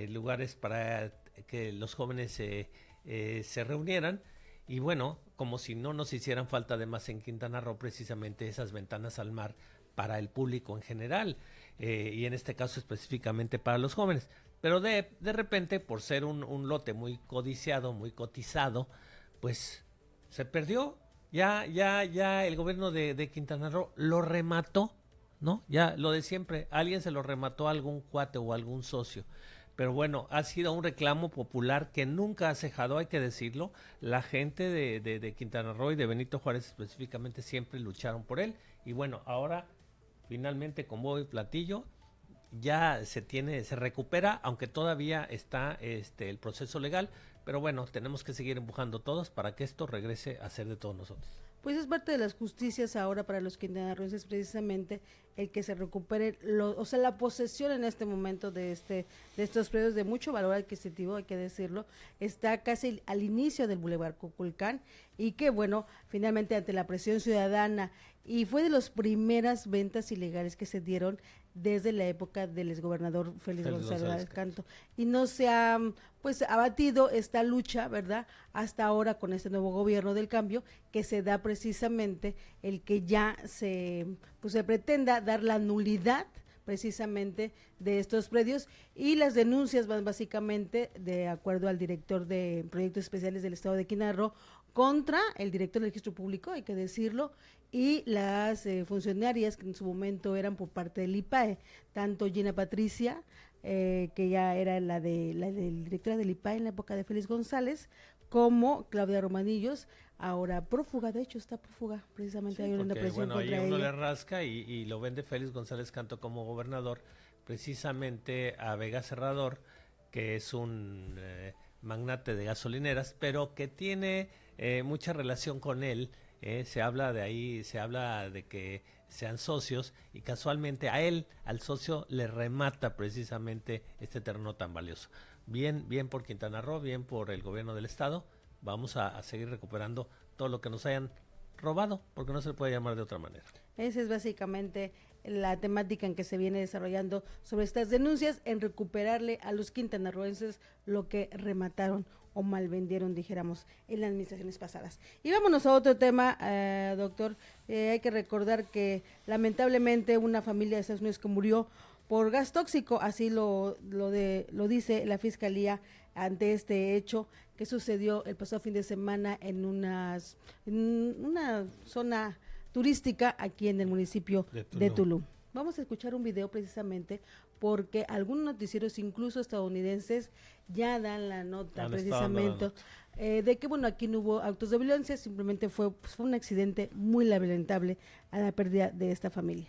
lugares para que los jóvenes se reunieran, y bueno, como si no nos hicieran falta además en Quintana Roo precisamente esas ventanas al mar para el público en general, y en este caso específicamente para los jóvenes. Pero de repente, por ser un lote muy codiciado, muy cotizado, pues se perdió. Ya el gobierno de Quintana Roo lo remató, ¿no? Ya lo de siempre, alguien se lo remató a algún cuate o algún socio. Pero bueno, ha sido un reclamo popular que nunca ha cejado, hay que decirlo. La gente de Quintana Roo y de Benito Juárez específicamente siempre lucharon por él. Y bueno, ahora finalmente con bombo y platillo ya se recupera, aunque todavía está el proceso legal, pero bueno, tenemos que seguir empujando todos para que esto regrese a ser de todos nosotros. Pues es parte de las justicias ahora para los quintanarroenses precisamente el que se recupere, la posesión en este momento de estos predios de mucho valor adquisitivo, hay que decirlo, está casi al inicio del Boulevard Cuculcán y que bueno, finalmente ante la presión ciudadana y fue de las primeras ventas ilegales que se dieron desde la época del exgobernador Félix González Canto y no se ha pues abatido esta lucha, ¿verdad? Hasta ahora con este nuevo gobierno del cambio que se da precisamente el que ya se pretenda dar la nulidad precisamente de estos predios y las denuncias van básicamente de acuerdo al director de proyectos especiales del estado de Quintana Roo contra el director del registro público, hay que decirlo, y las funcionarias que en su momento eran por parte del IPAE, tanto Gina Patricia, que ya era la directora del IPAE en la época de Félix González, como Claudia Romanillos, ahora prófuga, de hecho está prófuga, precisamente hay una presión contra ella. Ahí uno le rasca y lo vende Félix González Canto como gobernador, precisamente a Vega Serrador, que es un magnate de gasolineras, pero que tiene mucha relación con él. Se habla de que sean socios y casualmente al socio le remata precisamente este terreno tan valioso. Bien por Quintana Roo, bien por el gobierno del estado. Vamos a seguir recuperando todo lo que nos hayan robado, porque no se le puede llamar de otra manera. Esa es básicamente la temática en que se viene desarrollando sobre estas denuncias, en recuperarle a los quintanarroenses lo que remataron o malvendieron, dijéramos, en las administraciones pasadas. Y vámonos a otro tema, doctor. Hay que recordar que lamentablemente una familia de Estados Unidos que murió por gas tóxico, así lo dice la Fiscalía ante este hecho que sucedió el pasado fin de semana en una zona turística aquí en el municipio de Tulum. Vamos a escuchar un video precisamente porque algunos noticieros, incluso estadounidenses, ya dan la nota precisamente de que bueno, aquí no hubo actos de violencia, simplemente fue un accidente muy lamentable a la pérdida de esta familia.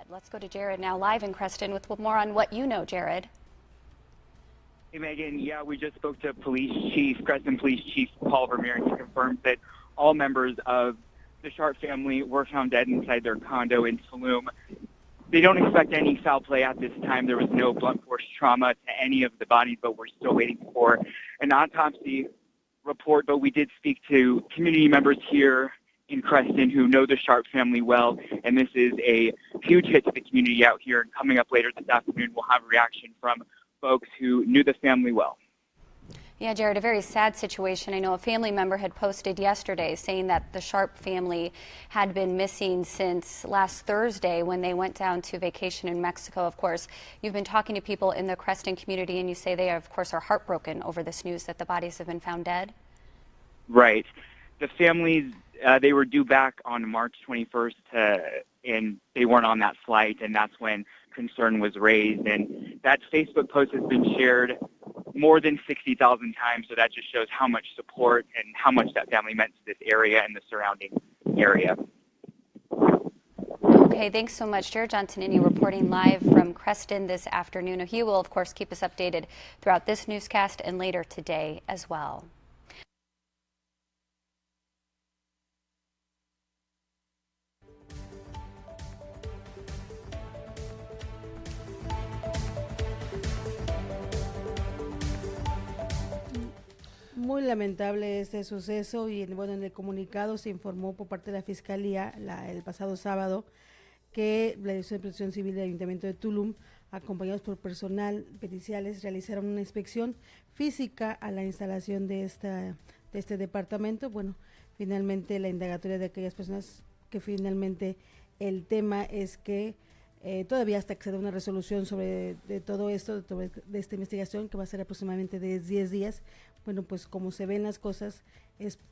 Let's go to Jared now live in Creston with more on what you know, Jared. Hey, Megan. Yeah, we just spoke to Creston Police Chief Paul Vermeer, and he confirmed that all members of the Sharp family were found dead inside their condo in Tulum. They don't expect any foul play at this time. There was no blunt force trauma to any of the bodies, but we're still waiting for an autopsy report. But we did speak to community members here in Creston who know the Sharp family well, and this is a huge hit to the community out here. And coming up later this afternoon, we'll have a reaction from folks who knew the family well. Yeah, Jared, a very sad situation. I know a family member had posted yesterday saying that the Sharp family had been missing since last Thursday when they went down to vacation in Mexico. Of course, you've been talking to people in the Creston community, and you say they, of course, are heartbroken over this news that the bodies have been found dead. Right. The families, they were due back on March 21st, and they weren't on that flight, and that's when concern was raised. And that Facebook post has been shared more than 60,000 times, so that just shows how much support and how much that family meant to this area and the surrounding area. Okay, thanks so much. Jared Giantonini reporting live from Creston this afternoon. He will, of course, keep us updated throughout this newscast and later today as well. Muy lamentable este suceso y bueno, en el comunicado se informó por parte de la Fiscalía el pasado sábado que la Dirección de Protección Civil del Ayuntamiento de Tulum, acompañados por personal periciales, realizaron una inspección física a la instalación de este departamento. Bueno, finalmente la indagatoria de aquellas personas que finalmente el tema es que todavía hasta que se dé una resolución sobre de todo esto, de esta investigación, que va a ser aproximadamente de 10 días, bueno, pues como se ven las cosas,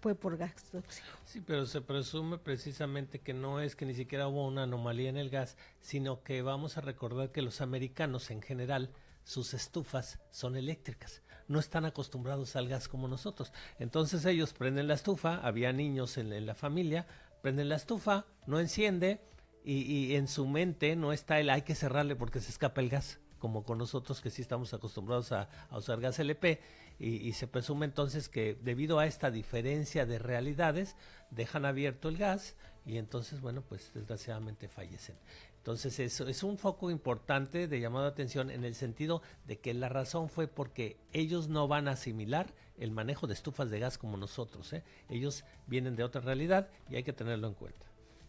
fue por gas tóxico. Sí, pero se presume precisamente que no es que ni siquiera hubo una anomalía en el gas, sino que vamos a recordar que los americanos en general, sus estufas son eléctricas, no están acostumbrados al gas como nosotros. Entonces ellos prenden la estufa, había niños en la familia, prenden la estufa, no enciende, y en su mente no está hay que cerrarle porque se escapa el gas, como con nosotros que sí estamos acostumbrados a usar gas LP, y se presume entonces que debido a esta diferencia de realidades dejan abierto el gas y entonces, bueno, pues desgraciadamente fallecen. Entonces eso es un foco importante de llamado de atención en el sentido de que la razón fue porque ellos no van a asimilar el manejo de estufas de gas como nosotros, ellos vienen de otra realidad y hay que tenerlo en cuenta.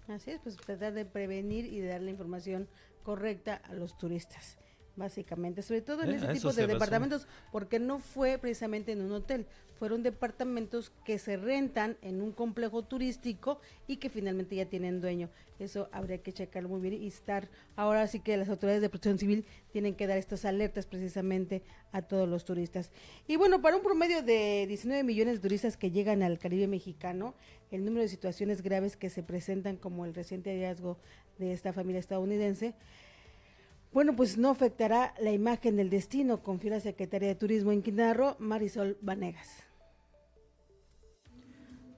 Así es, pues tratar de prevenir y de dar la información correcta a los turistas, básicamente, sobre todo en ese tipo de departamentos, porque no fue precisamente en un hotel, fueron departamentos que se rentan en un complejo turístico y que finalmente ya tienen dueño. Eso habría que checarlo muy bien y estar, ahora sí que las autoridades de protección civil tienen que dar estas alertas precisamente a todos los turistas. Y bueno, para un promedio de 19 millones de turistas que llegan al Caribe mexicano, el número de situaciones graves que se presentan, como el reciente hallazgo de esta familia estadounidense, bueno, pues no afectará la imagen del destino, confió la secretaria de Turismo en Quintana Roo, Marisol Vanegas.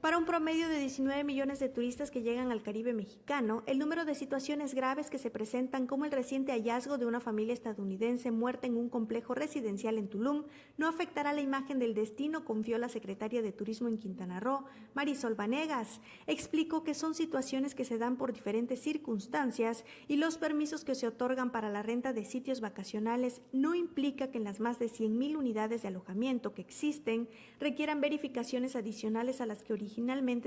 Para un promedio de 19 millones de turistas que llegan al Caribe mexicano, el número de situaciones graves que se presentan, como el reciente hallazgo de una familia estadounidense muerta en un complejo residencial en Tulum, no afectará la imagen del destino, confió la secretaria de Turismo en Quintana Roo, Marisol Vanegas. Explicó que son situaciones que se dan por diferentes circunstancias y los permisos que se otorgan para la renta de sitios vacacionales no implica que en las más de 100,000 unidades de alojamiento que existen requieran verificaciones adicionales a las que originalmente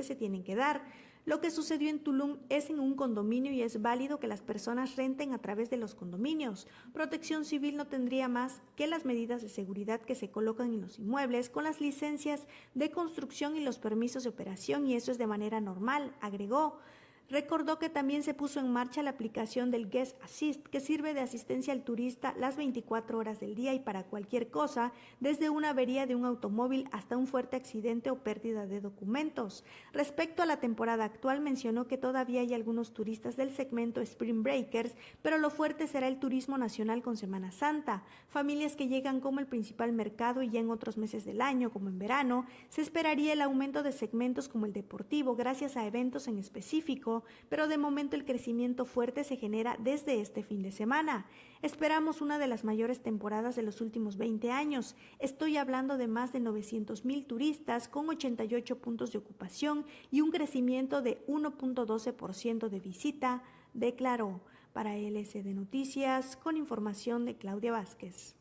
se tienen que dar. Lo que sucedió en Tulum es en un condominio y es válido que las personas renten a través de los condominios. Protección Civil no tendría más que las medidas de seguridad que se colocan en los inmuebles con las licencias de construcción y los permisos de operación, y eso es de manera normal, agregó. Recordó que también se puso en marcha la aplicación del Guest Assist, que sirve de asistencia al turista las 24 horas del día y para cualquier cosa, desde una avería de un automóvil hasta un fuerte accidente o pérdida de documentos. Respecto a la temporada actual, mencionó que todavía hay algunos turistas del segmento Spring Breakers, pero lo fuerte será el turismo nacional con Semana Santa. Familias que llegan como el principal mercado, y ya en otros meses del año, como en verano, se esperaría el aumento de segmentos como el deportivo gracias a eventos en específico, pero de momento el crecimiento fuerte se genera desde este fin de semana. Esperamos una de las mayores temporadas de los últimos 20 años. Estoy hablando de más de 900,000 turistas con 88 puntos de ocupación y un crecimiento de 1.12% de visita, declaró. Para LSD Noticias, con información de Claudia Vázquez.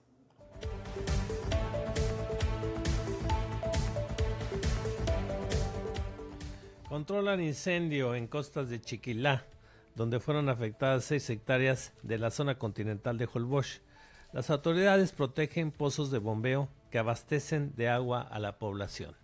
Controlan incendio en costas de Chiquilá, donde fueron afectadas 6 hectáreas de la zona continental de Holbox. Las autoridades protegen pozos de bombeo que abastecen de agua a la población.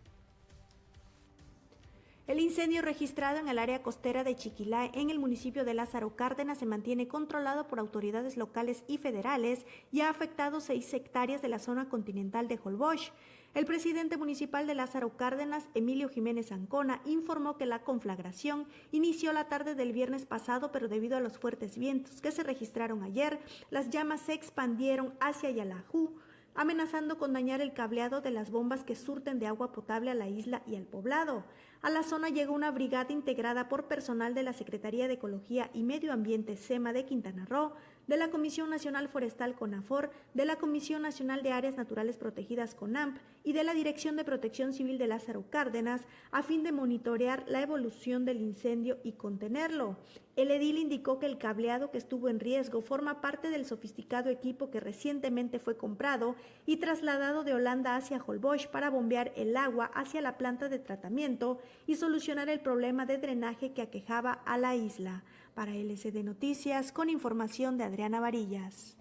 El incendio registrado en el área costera de Chiquilá, en el municipio de Lázaro Cárdenas, se mantiene controlado por autoridades locales y federales y ha afectado 6 hectáreas de la zona continental de Holbox. El presidente municipal de Lázaro Cárdenas, Emilio Jiménez Ancona, informó que la conflagración inició la tarde del viernes pasado, pero debido a los fuertes vientos que se registraron ayer, las llamas se expandieron hacia Yalajú, amenazando con dañar el cableado de las bombas que surten de agua potable a la isla y al poblado. A la zona llegó una brigada integrada por personal de la Secretaría de Ecología y Medio Ambiente SEMA de Quintana Roo, de la Comisión Nacional Forestal CONAFOR, de la Comisión Nacional de Áreas Naturales Protegidas CONAMP y de la Dirección de Protección Civil de Lázaro Cárdenas, a fin de monitorear la evolución del incendio y contenerlo. El edil indicó que el cableado que estuvo en riesgo forma parte del sofisticado equipo que recientemente fue comprado y trasladado de Holanda hacia Holbox para bombear el agua hacia la planta de tratamiento y solucionar el problema de drenaje que aquejaba a la isla. Para LCD Noticias, con información de Adriana Varillas.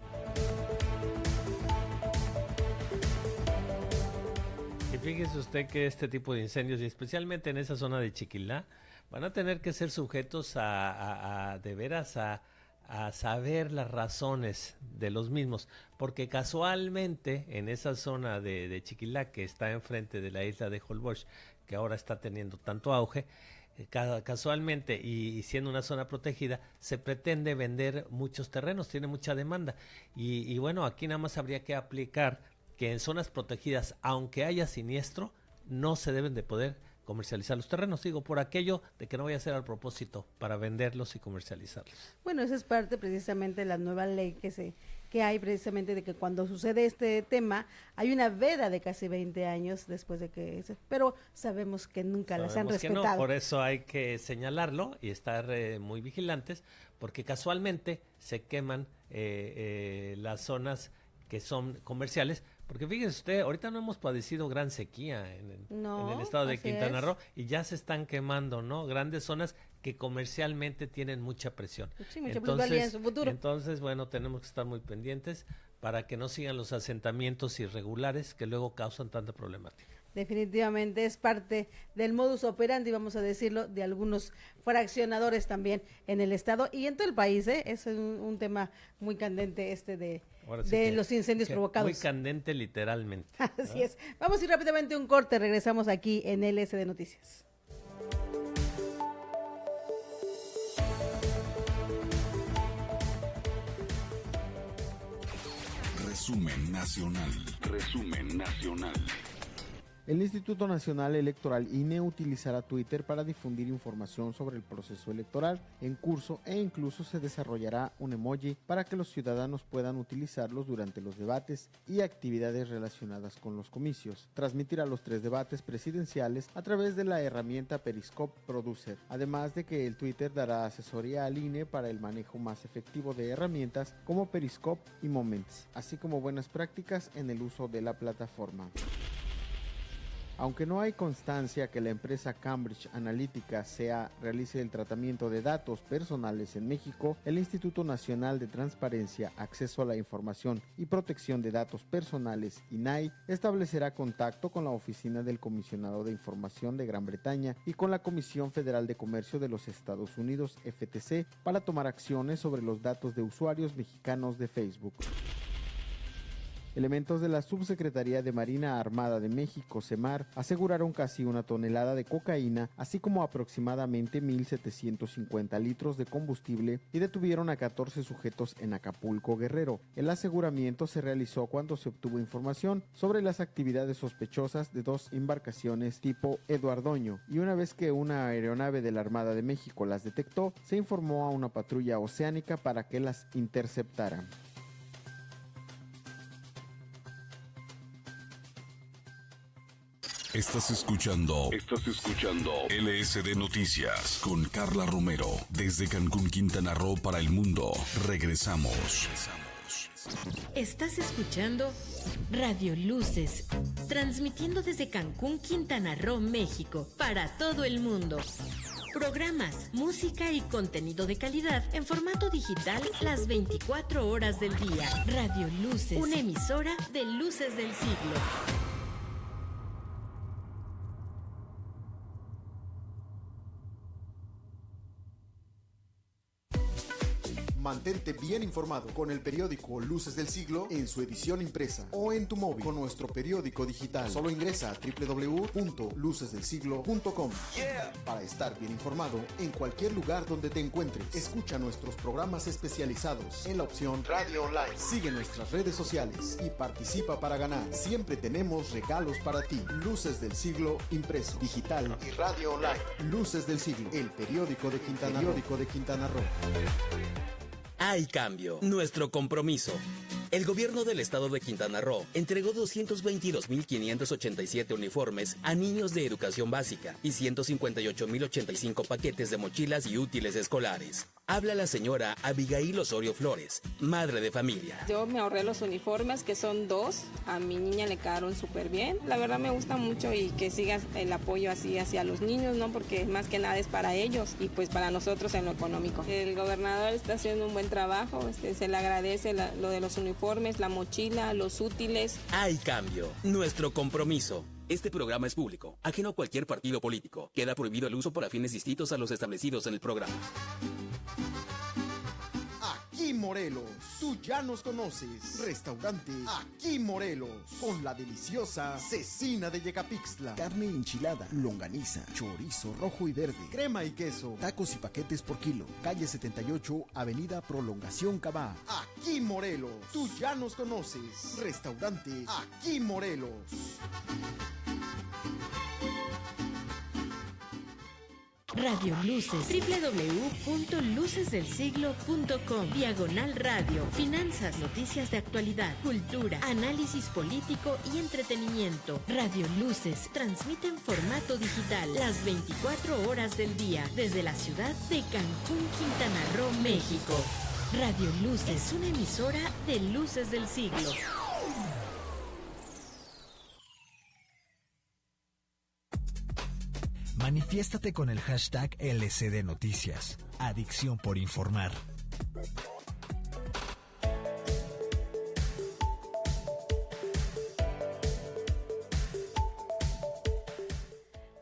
Y fíjese usted que este tipo de incendios, y especialmente en esa zona de Chiquilá, van a tener que ser sujetos de veras a saber las razones de los mismos, porque casualmente en esa zona de Chiquilá, que está enfrente de la isla de Holbox, que ahora está teniendo tanto auge, casualmente y siendo una zona protegida, se pretende vender muchos terrenos, tiene mucha demanda, y bueno, aquí nada más habría que aplicar que en zonas protegidas, aunque haya siniestro, no se deben de poder comercializar los terrenos, digo, por aquello de que no vaya a ser al propósito para venderlos y comercializarlos. Bueno, esa es parte precisamente de la nueva ley que hay precisamente de que cuando sucede este tema hay una veda de casi 20 años después de que pero sabemos que nunca las han respetado. No, por eso hay que señalarlo y estar muy vigilantes, porque casualmente se queman las zonas que son comerciales, porque fíjese usted, ahorita no hemos padecido gran sequía en el estado de Quintana Roo y ya se están quemando, ¿no? Grandes zonas que comercialmente tienen mucha presión. Sí, mucha plusvalía en su futuro. Entonces, bueno, tenemos que estar muy pendientes para que no sigan los asentamientos irregulares que luego causan tanta problemática. Definitivamente es parte del modus operandi, vamos a decirlo, de algunos fraccionadores también en el estado y en todo el país, ¿eh? Es un tema muy candente de los incendios provocados. Muy candente literalmente. Así es. Vamos a ir rápidamente a un corte, regresamos aquí en LSD Noticias. Resumen nacional. Resumen nacional. El Instituto Nacional Electoral INE utilizará Twitter para difundir información sobre el proceso electoral en curso e incluso se desarrollará un emoji para que los ciudadanos puedan utilizarlos durante los debates y actividades relacionadas con los comicios. Transmitirá los 3 debates presidenciales a través de la herramienta Periscope Producer, además de que el Twitter dará asesoría al INE para el manejo más efectivo de herramientas como Periscope y Moments, así como buenas prácticas en el uso de la plataforma. Aunque no hay constancia que la empresa Cambridge Analytica realice el tratamiento de datos personales en México, el Instituto Nacional de Transparencia, Acceso a la Información y Protección de Datos Personales, INAI, establecerá contacto con la Oficina del Comisionado de Información de Gran Bretaña y con la Comisión Federal de Comercio de los Estados Unidos, FTC, para tomar acciones sobre los datos de usuarios mexicanos de Facebook. Elementos de la Subsecretaría de Marina Armada de México, SEMAR, aseguraron casi 1 tonelada de cocaína, así como aproximadamente 1,750 litros de combustible y detuvieron a 14 sujetos en Acapulco, Guerrero. El aseguramiento se realizó cuando se obtuvo información sobre las actividades sospechosas de 2 embarcaciones tipo Eduardoño, y una vez que una aeronave de la Armada de México las detectó, se informó a una patrulla oceánica para que las interceptara. Estás escuchando LSD Noticias con Carla Romero desde Cancún, Quintana Roo para el mundo. Regresamos. Estás escuchando Radio Luces, transmitiendo desde Cancún, Quintana Roo, México, para todo el mundo. Programas, música y contenido de calidad en formato digital las 24 horas del día. Radio Luces, una emisora de Luces del Siglo. Mantente bien informado con el periódico Luces del Siglo en su edición impresa o en tu móvil con nuestro periódico digital. Solo ingresa a www.lucesdelsiglo.com para estar bien informado en cualquier lugar donde te encuentres. Escucha nuestros programas especializados en la opción Radio Online. Sigue nuestras redes sociales y participa para ganar. Siempre tenemos regalos para ti. Luces del Siglo impreso, digital y radio online. Luces del Siglo, el periódico de Quintana Roo. Hay cambio. Nuestro compromiso. El gobierno del estado de Quintana Roo entregó 222.587 uniformes a niños de educación básica y 158.085 paquetes de mochilas y útiles escolares. Habla la señora Abigail Osorio Flores, madre de familia. Yo me ahorré los uniformes, que son 2. A mi niña le quedaron súper bien. La verdad me gusta mucho y que siga el apoyo así hacia los niños, ¿no? Porque más que nada es para ellos y pues para nosotros en lo económico. El gobernador está haciendo un buen trabajo, se le agradece lo de los uniformes, la mochila, los útiles. Hay cambio. Nuestro compromiso. Este programa es público, ajeno a cualquier partido político. Queda prohibido el uso para fines distintos a los establecidos en el programa. Aquí Morelos, tú ya nos conoces. Restaurante Aquí Morelos, con la deliciosa cecina de Yecapixtla. Carne enchilada, longaniza, chorizo rojo y verde, Crema y queso. tacos y paquetes por kilo. Calle 78, Avenida Prolongación Cabá. Aquí Morelos, tú ya nos conoces. Restaurante Aquí Morelos. Radio Luces, www.lucesdelsiglo.com, diagonal radio, finanzas, noticias de actualidad, cultura, análisis político y entretenimiento. Radio Luces transmite en formato digital las 24 horas del día desde la ciudad de Cancún, Quintana Roo, México. Radio Luces es una emisora de Luces del Siglo. Manifiéstate con el hashtag LCD Noticias. Adicción por informar.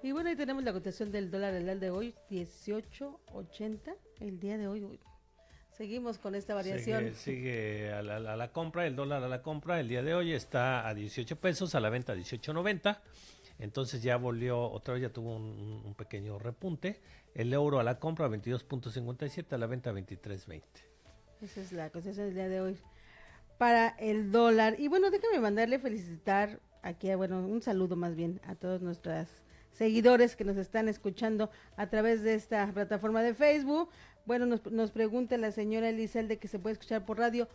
Y bueno, ahí tenemos la cotización del dólar el día de hoy, 18.80, el día de hoy. Seguimos con esta variación. Sigue a la compra, el dólar a la compra, el día de hoy está a 18 pesos, a la venta 18.90. Entonces ya volvió, otra vez ya tuvo un pequeño repunte. El euro a la compra 22.57, a la venta 23.20. Esa es la cotización del día de hoy para el dólar. Y bueno, déjame mandarle felicitar aquí, bueno, un saludo más bien a todos nuestros seguidores que nos están escuchando a través de esta plataforma de Facebook. Bueno, nos pregunta la señora Elizalde que se puede escuchar por radio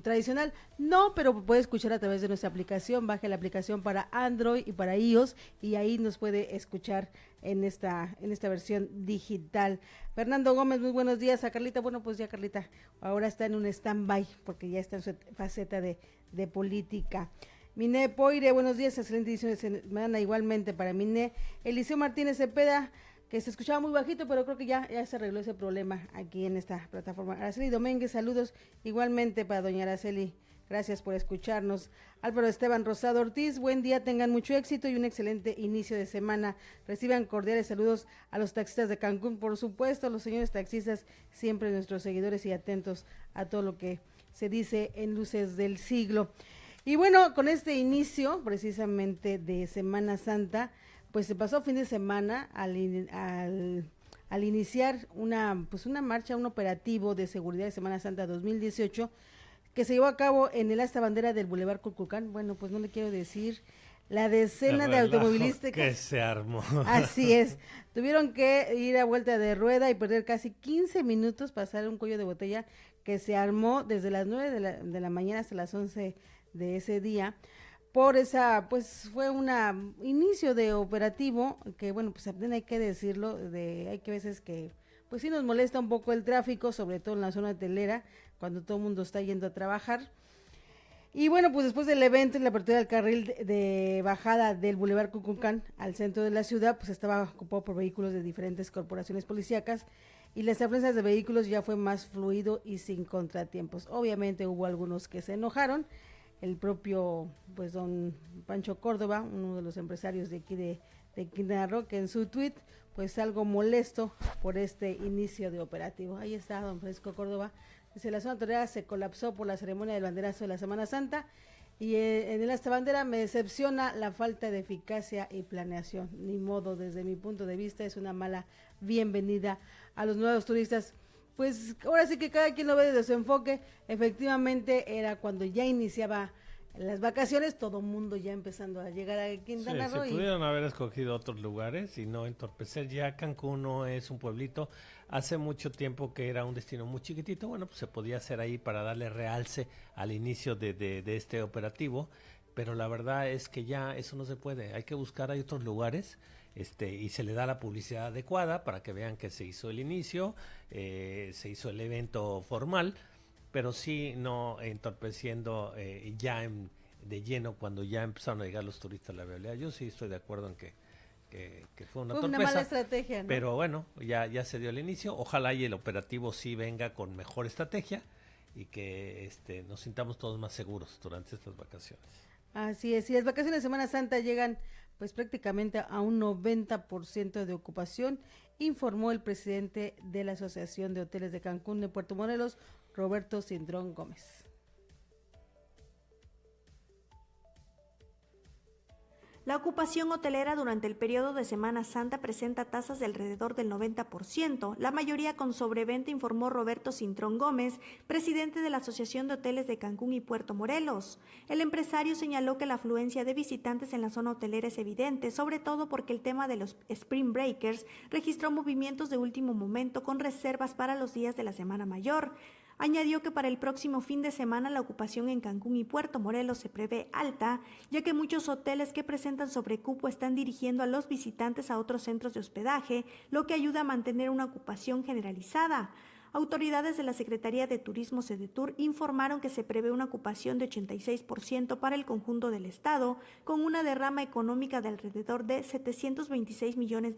tradicional. No, pero puede escuchar a través de nuestra aplicación. Baje la aplicación para Android y para iOS y ahí nos puede escuchar en esta versión digital. Fernando Gómez, muy buenos días. A Carlita, bueno, pues ya Carlita ahora está en un stand-by porque ya está en su faceta de política. Miné Poire, buenos días, excelente edición de semana igualmente para Miné. Eliseo Martínez Cepeda, que se escuchaba muy bajito, pero creo que ya se arregló ese problema aquí en esta plataforma. Araceli Domínguez, saludos igualmente para doña Araceli, gracias por escucharnos. Álvaro Esteban Rosado Ortiz, buen día, tengan mucho éxito y un excelente inicio de semana. Reciban cordiales saludos a los taxistas de Cancún, por supuesto, los señores taxistas, siempre nuestros seguidores y atentos a todo lo que se dice en Luces del Siglo. Y bueno, con este inicio precisamente de Semana Santa, pues se pasó fin de semana al iniciar una marcha, un operativo de seguridad de Semana Santa 2018 que se llevó a cabo en el asta bandera del Boulevard Culculcán. Bueno, pues no le quiero decir la decena de automovilistas que se armó. Así es, tuvieron que ir a vuelta de rueda y perder casi 15 minutos para pasar un cuello de botella que se armó desde las 9 de la mañana hasta las 11 de ese día. Por esa, pues fue un inicio de operativo que, bueno, pues también hay que decirlo, hay que veces que, pues sí nos molesta un poco el tráfico, sobre todo en la zona hotelera, cuando todo el mundo está yendo a trabajar. Y bueno, pues después del evento y la apertura del carril de bajada del Boulevard Culculcán al centro de la ciudad, pues estaba ocupado por vehículos de diferentes corporaciones policíacas y las afluencias de vehículos ya fue más fluido y sin contratiempos. Obviamente hubo algunos que se enojaron. El propio, pues, don Pancho Córdoba, uno de los empresarios de aquí de Quintana Roo, que en su tweet, pues, algo molesto por este inicio de operativo. Ahí está don Francisco Córdoba Dice, la zona hotelera se colapsó por la ceremonia del banderazo de la Semana Santa y en el asta bandera me decepciona la falta de eficacia y planeación. Ni modo, desde mi punto de vista es una mala bienvenida a los nuevos turistas. Pues ahora sí que cada quien lo ve desde su enfoque. Efectivamente era cuando ya iniciaba las vacaciones, todo mundo ya empezando a llegar a Quintana Roo. Se pudieron haber escogido otros lugares y no entorpecer. Ya Cancún no es un pueblito. Hace mucho tiempo que era un destino muy chiquitito. Bueno, pues se podía hacer ahí para darle realce al inicio de este operativo. Pero la verdad es que ya eso no se puede. Hay que buscar, hay otros lugares. Y se le da la publicidad adecuada para que vean que se hizo el inicio, se hizo el evento formal, pero sí no entorpeciendo de lleno cuando ya empezaron a llegar los turistas a la vialidad. Yo sí estoy de acuerdo en que fue una torpeza, mala estrategia, ¿no? Pero bueno, ya se dio el inicio. Ojalá y el operativo sí venga con mejor estrategia y que nos sintamos todos más seguros durante estas vacaciones. Así es, y las vacaciones de Semana Santa llegan pues prácticamente a un 90% de ocupación, informó el presidente de la Asociación de Hoteles de Cancún de Puerto Morelos, Roberto Cintrón Gómez. La ocupación hotelera durante el periodo de Semana Santa presenta tasas de alrededor del 90%, la mayoría con sobreventa, informó Roberto Cintrón Gómez, presidente de la Asociación de Hoteles de Cancún y Puerto Morelos. El empresario señaló que la afluencia de visitantes en la zona hotelera es evidente, sobre todo porque el tema de los Spring Breakers registró movimientos de último momento con reservas para los días de la Semana Mayor. Añadió que para el próximo fin de semana la ocupación en Cancún y Puerto Morelos se prevé alta, ya que muchos hoteles que presentan sobrecupo están dirigiendo a los visitantes a otros centros de hospedaje, lo que ayuda a mantener una ocupación generalizada. Autoridades de la Secretaría de Turismo Sedetur informaron que se prevé una ocupación de 86% para el conjunto del estado, con una derrama económica de alrededor de $726 millones.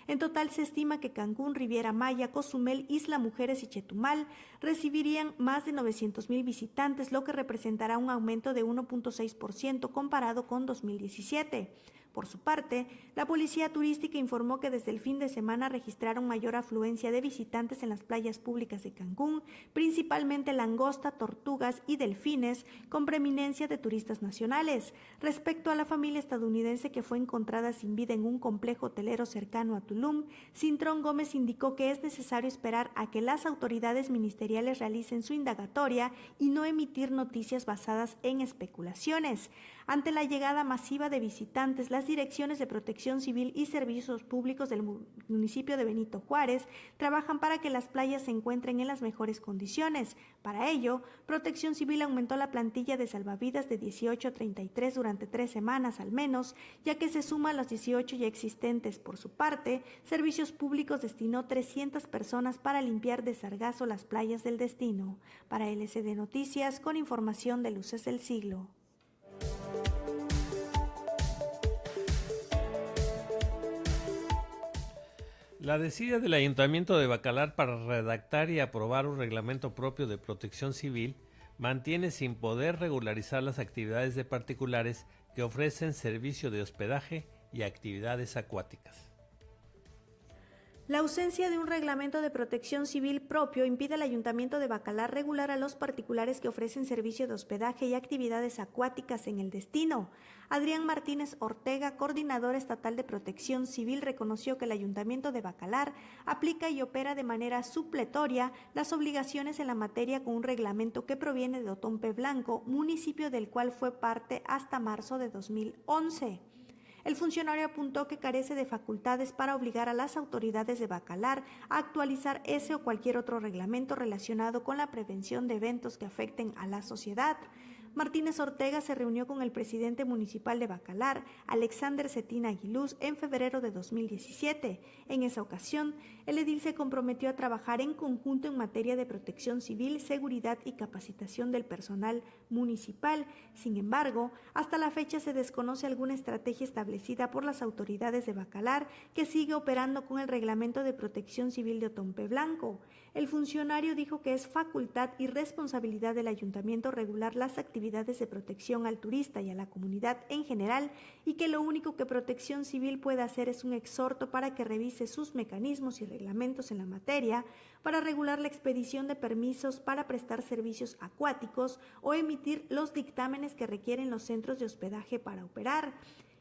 En total se estima que Cancún, Riviera Maya, Cozumel, Isla Mujeres y Chetumal recibirían más de 900,000 visitantes, lo que representará un aumento de 1.6% comparado con 2017. Por su parte, la Policía Turística informó que desde el fin de semana registraron mayor afluencia de visitantes en las playas públicas de Cancún, principalmente Langosta, Tortugas y Delfines, con preeminencia de turistas nacionales. Respecto a la familia estadounidense que fue encontrada sin vida en un complejo hotelero cercano a Tulum, Cintrón Gómez indicó que es necesario esperar a que las autoridades ministeriales realicen su indagatoria y no emitir noticias basadas en especulaciones. Ante la llegada masiva de visitantes, las direcciones de Protección Civil y Servicios Públicos del municipio de Benito Juárez trabajan para que las playas se encuentren en las mejores condiciones. Para ello, Protección Civil aumentó la plantilla de salvavidas de 18 a 33 durante 3 semanas al menos, ya que se suma a las 18 ya existentes. Por su parte, Servicios Públicos destinó 300 personas para limpiar de sargazo las playas del destino. Para LCD Noticias, con información de Luces del Siglo. La decisión del Ayuntamiento de Bacalar para redactar y aprobar un reglamento propio de protección civil mantiene sin poder regularizar las actividades de particulares que ofrecen servicio de hospedaje y actividades acuáticas. La ausencia de un reglamento de protección civil propio impide al Ayuntamiento de Bacalar regular a los particulares que ofrecen servicio de hospedaje y actividades acuáticas en el destino. Adrián Martínez Ortega, coordinador estatal de protección civil, reconoció que el Ayuntamiento de Bacalar aplica y opera de manera supletoria las obligaciones en la materia con un reglamento que proviene de Otompe Blanco, municipio del cual fue parte hasta marzo de 2011. El funcionario apuntó que carece de facultades para obligar a las autoridades de Bacalar a actualizar ese o cualquier otro reglamento relacionado con la prevención de eventos que afecten a la sociedad. Martínez Ortega se reunió con el presidente municipal de Bacalar, Alexander Cetina Aguiluz, en febrero de 2017. En esa ocasión, el edil se comprometió a trabajar en conjunto en materia de protección civil, seguridad y capacitación del personal municipal. Sin embargo, hasta la fecha se desconoce alguna estrategia establecida por las autoridades de Bacalar que sigue operando con el reglamento de protección civil de Otompe Blanco. El funcionario dijo que es facultad y responsabilidad del ayuntamiento regular las actividades actividades de protección al turista y a la comunidad en general, y que lo único que Protección Civil puede hacer es un exhorto para que revise sus mecanismos y reglamentos en la materia para regular la expedición de permisos para prestar servicios acuáticos o emitir los dictámenes que requieren los centros de hospedaje para operar.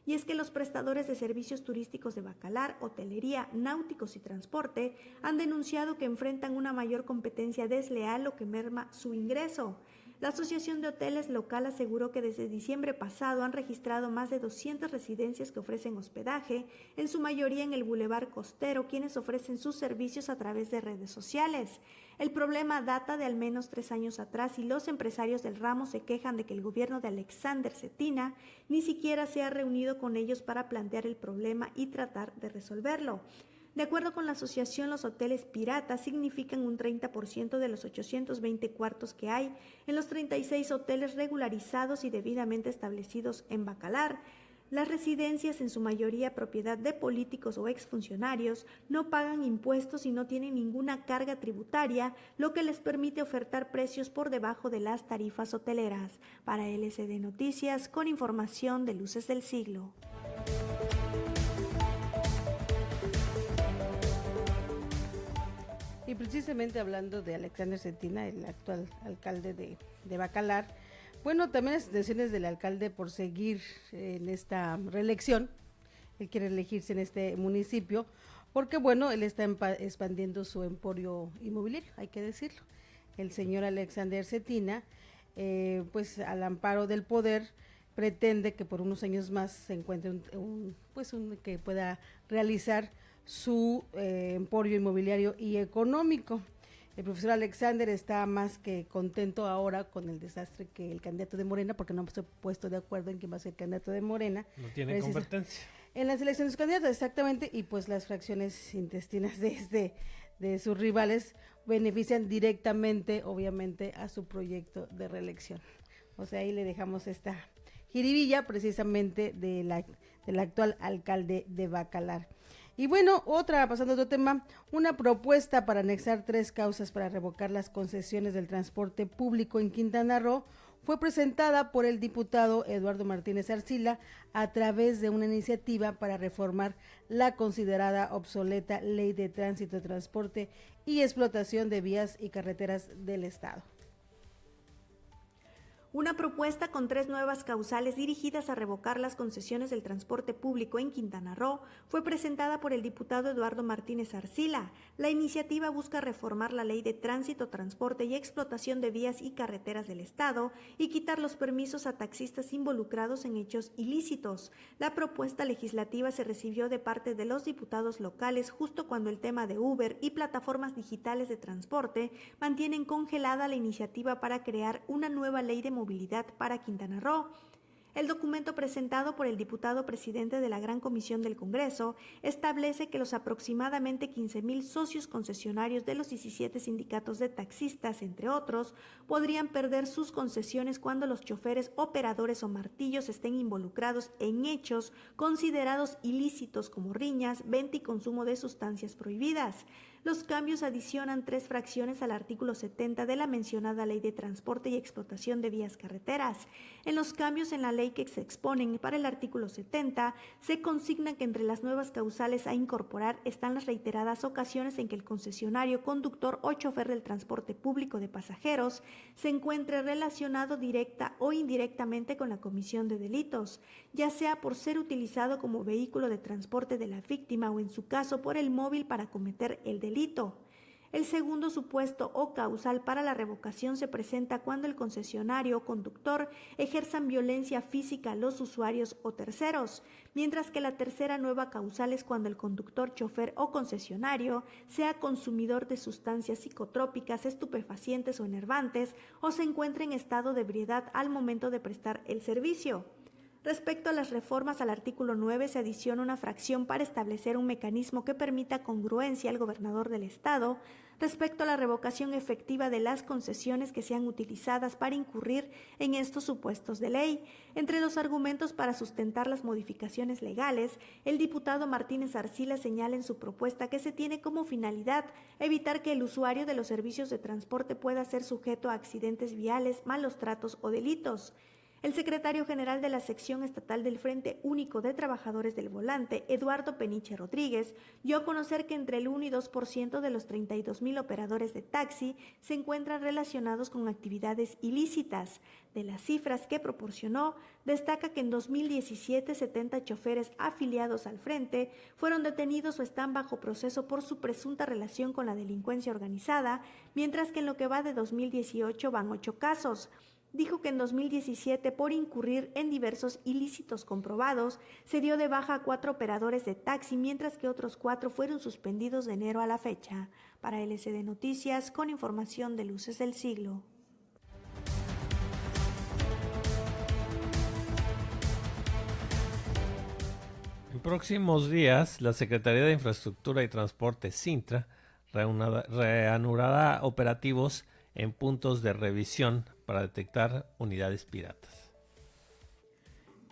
Y es que los prestadores de servicios turísticos de bacalar, hotelería, náuticos y transporte han denunciado que enfrentan una mayor competencia desleal, lo que merma su ingreso. La Asociación de Hoteles Local aseguró que desde diciembre pasado han registrado más de 200 residencias que ofrecen hospedaje, en su mayoría en el Boulevard Costero, quienes ofrecen sus servicios a través de redes sociales. El problema data de al menos 3 años atrás y los empresarios del ramo se quejan de que el gobierno de Alexander Cetina ni siquiera se ha reunido con ellos para plantear el problema y tratar de resolverlo. De acuerdo con la asociación, los hoteles piratas significan un 30% de los 820 cuartos que hay en los 36 hoteles regularizados y debidamente establecidos en Bacalar. Las residencias, en su mayoría propiedad de políticos o exfuncionarios, no pagan impuestos y no tienen ninguna carga tributaria, lo que les permite ofertar precios por debajo de las tarifas hoteleras. Para LSD Noticias, con información de Luces del Siglo. Y precisamente hablando de Alexander Cetina, el actual alcalde de Bacalar, bueno, también las intenciones del alcalde por seguir en esta reelección. Él quiere elegirse en este municipio porque, bueno, él está expandiendo su emporio inmobiliario, hay que decirlo. El señor Alexander Cetina, pues al amparo del poder, pretende que por unos años más se encuentre que pueda realizar su emporio inmobiliario y económico. El profesor Alexander está más que contento ahora con el desastre que el candidato de Morena, porque no se ha puesto de acuerdo en quién va a ser el candidato de Morena. No tiene competencia. En las elecciones de candidatos, exactamente, y pues las fracciones intestinas de sus rivales benefician directamente, obviamente, a su proyecto de reelección. O sea, ahí le dejamos esta jiribilla precisamente del actual alcalde de Bacalar. Y bueno, pasando a otro tema, una propuesta para anexar 3 causas para revocar las concesiones del transporte público en Quintana Roo fue presentada por el diputado Eduardo Martínez Arcila a través de una iniciativa para reformar la considerada obsoleta Ley de Tránsito, Transporte y Explotación de Vías y Carreteras del Estado. Una propuesta con 3 nuevas causales dirigidas a revocar las concesiones del transporte público en Quintana Roo fue presentada por el diputado Eduardo Martínez Arcila. La iniciativa busca reformar la Ley de Tránsito, Transporte y Explotación de Vías y Carreteras del Estado y quitar los permisos a taxistas involucrados en hechos ilícitos. La propuesta legislativa se recibió de parte de los diputados locales justo cuando el tema de Uber y plataformas digitales de transporte mantienen congelada la iniciativa para crear una nueva ley de movilidad para Quintana Roo. El documento presentado por el diputado presidente de la Gran Comisión del Congreso establece que los aproximadamente 15,000 socios concesionarios de los 17 sindicatos de taxistas, entre otros, podrían perder sus concesiones cuando los choferes, operadores o martillos estén involucrados en hechos considerados ilícitos como riñas, venta y consumo de sustancias prohibidas. Los cambios adicionan 3 fracciones al artículo 70 de la mencionada Ley de Transporte y Explotación de Vías Carreteras. En los cambios en la ley que se exponen para el artículo 70, se consigna que entre las nuevas causales a incorporar están las reiteradas ocasiones en que el concesionario, conductor o chofer del transporte público de pasajeros se encuentre relacionado directa o indirectamente con la comisión de delitos, ya sea por ser utilizado como vehículo de transporte de la víctima o en su caso por el móvil para cometer el delito. El segundo supuesto o causal para la revocación se presenta cuando el concesionario o conductor ejerzan violencia física a los usuarios o terceros, mientras que la tercera nueva causal es cuando el conductor, chofer o concesionario sea consumidor de sustancias psicotrópicas, estupefacientes o enervantes o se encuentre en estado de ebriedad al momento de prestar el servicio. Respecto a las reformas al artículo 9, se adiciona una fracción para establecer un mecanismo que permita congruencia al gobernador del estado respecto a la revocación efectiva de las concesiones que sean utilizadas para incurrir en estos supuestos de ley. Entre los argumentos para sustentar las modificaciones legales, el diputado Martínez Arcila señala en su propuesta que se tiene como finalidad evitar que el usuario de los servicios de transporte pueda ser sujeto a accidentes viales, malos tratos o delitos. El secretario general de la sección estatal del Frente Único de Trabajadores del Volante, Eduardo Peniche Rodríguez, dio a conocer que entre el 1 y 2% de los 32,000 operadores de taxi se encuentran relacionados con actividades ilícitas. De las cifras que proporcionó, destaca que en 2017 70 choferes afiliados al Frente fueron detenidos o están bajo proceso por su presunta relación con la delincuencia organizada, mientras que en lo que va de 2018 van 8 casos. Dijo que en 2017, por incurrir en diversos ilícitos comprobados, se dio de baja a 4 operadores de taxi, mientras que otros 4 fueron suspendidos de enero a la fecha. Para LCD Noticias, con información de Luces del Siglo. En próximos días, la Secretaría de Infraestructura y Transporte, Cintra, reanudará operativos en puntos de revisión para detectar unidades piratas.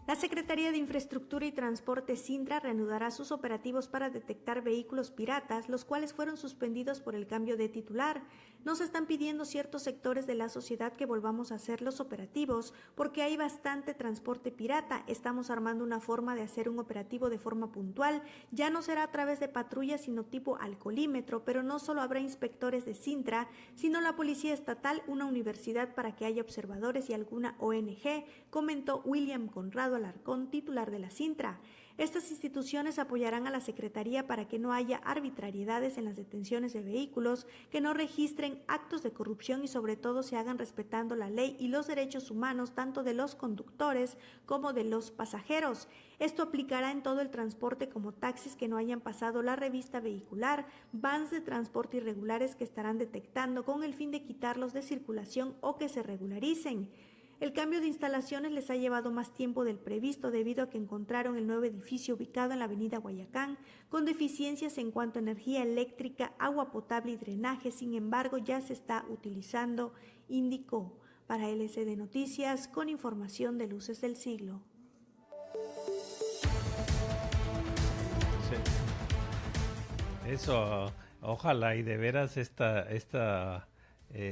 La Secretaría de Infraestructura y Transporte, Cintra, reanudará sus operativos para detectar vehículos piratas, los cuales fueron suspendidos por el cambio de titular. Nos están pidiendo ciertos sectores de la sociedad que volvamos a hacer los operativos, porque hay bastante transporte pirata. Estamos armando una forma de hacer un operativo de forma puntual. Ya no será a través de patrullas, sino tipo alcoholímetro, pero no solo habrá inspectores de Cintra, sino la Policía Estatal, una universidad para que haya observadores y alguna ONG, comentó William Conrado Alarcón, titular de la Cintra. Estas instituciones apoyarán a la Secretaría para que no haya arbitrariedades en las detenciones de vehículos, que no registren actos de corrupción y sobre todo se hagan respetando la ley y los derechos humanos tanto de los conductores como de los pasajeros. Esto aplicará en todo el transporte como taxis que no hayan pasado la revista vehicular, vans de transporte irregulares que estarán detectando con el fin de quitarlos de circulación o que se regularicen. El cambio de instalaciones les ha llevado más tiempo del previsto debido a que encontraron el nuevo edificio ubicado en la avenida Guayacán con deficiencias en cuanto a energía eléctrica, agua potable y drenaje. Sin embargo, ya se está utilizando, indicó. Para LCD Noticias, con información de Luces del Siglo. Sí. Eso, ojalá y de veras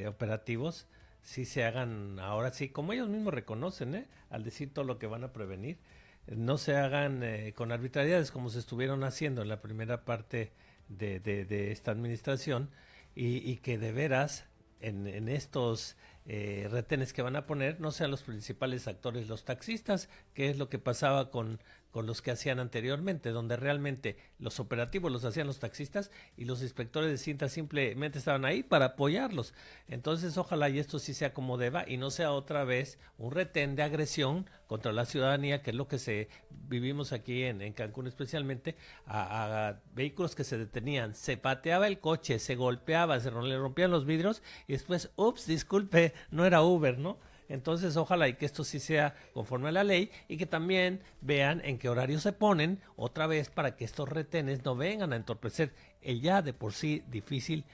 operativos sí se hagan ahora sí, como ellos mismos reconocen, al decir todo lo que van a prevenir, no se hagan con arbitrariedades como se estuvieron haciendo en la primera parte de esta administración y que de veras en estos retenes que van a poner no sean los principales actores los taxistas, que es lo que pasaba con los que hacían anteriormente, donde realmente los operativos los hacían los taxistas y los inspectores de Cintra simplemente estaban ahí para apoyarlos. Entonces ojalá y esto sí sea como deba y no sea otra vez un retén de agresión contra la ciudadanía, que es lo que vivimos aquí en Cancún especialmente, a vehículos que se detenían, se pateaba el coche, se golpeaba, le rompían los vidrios y después, disculpe, no era Uber, ¿no? Entonces, ojalá y que esto sí sea conforme a la ley y que también vean en qué horario se ponen otra vez para que estos retenes no vengan a entorpecer el ya de por sí difícil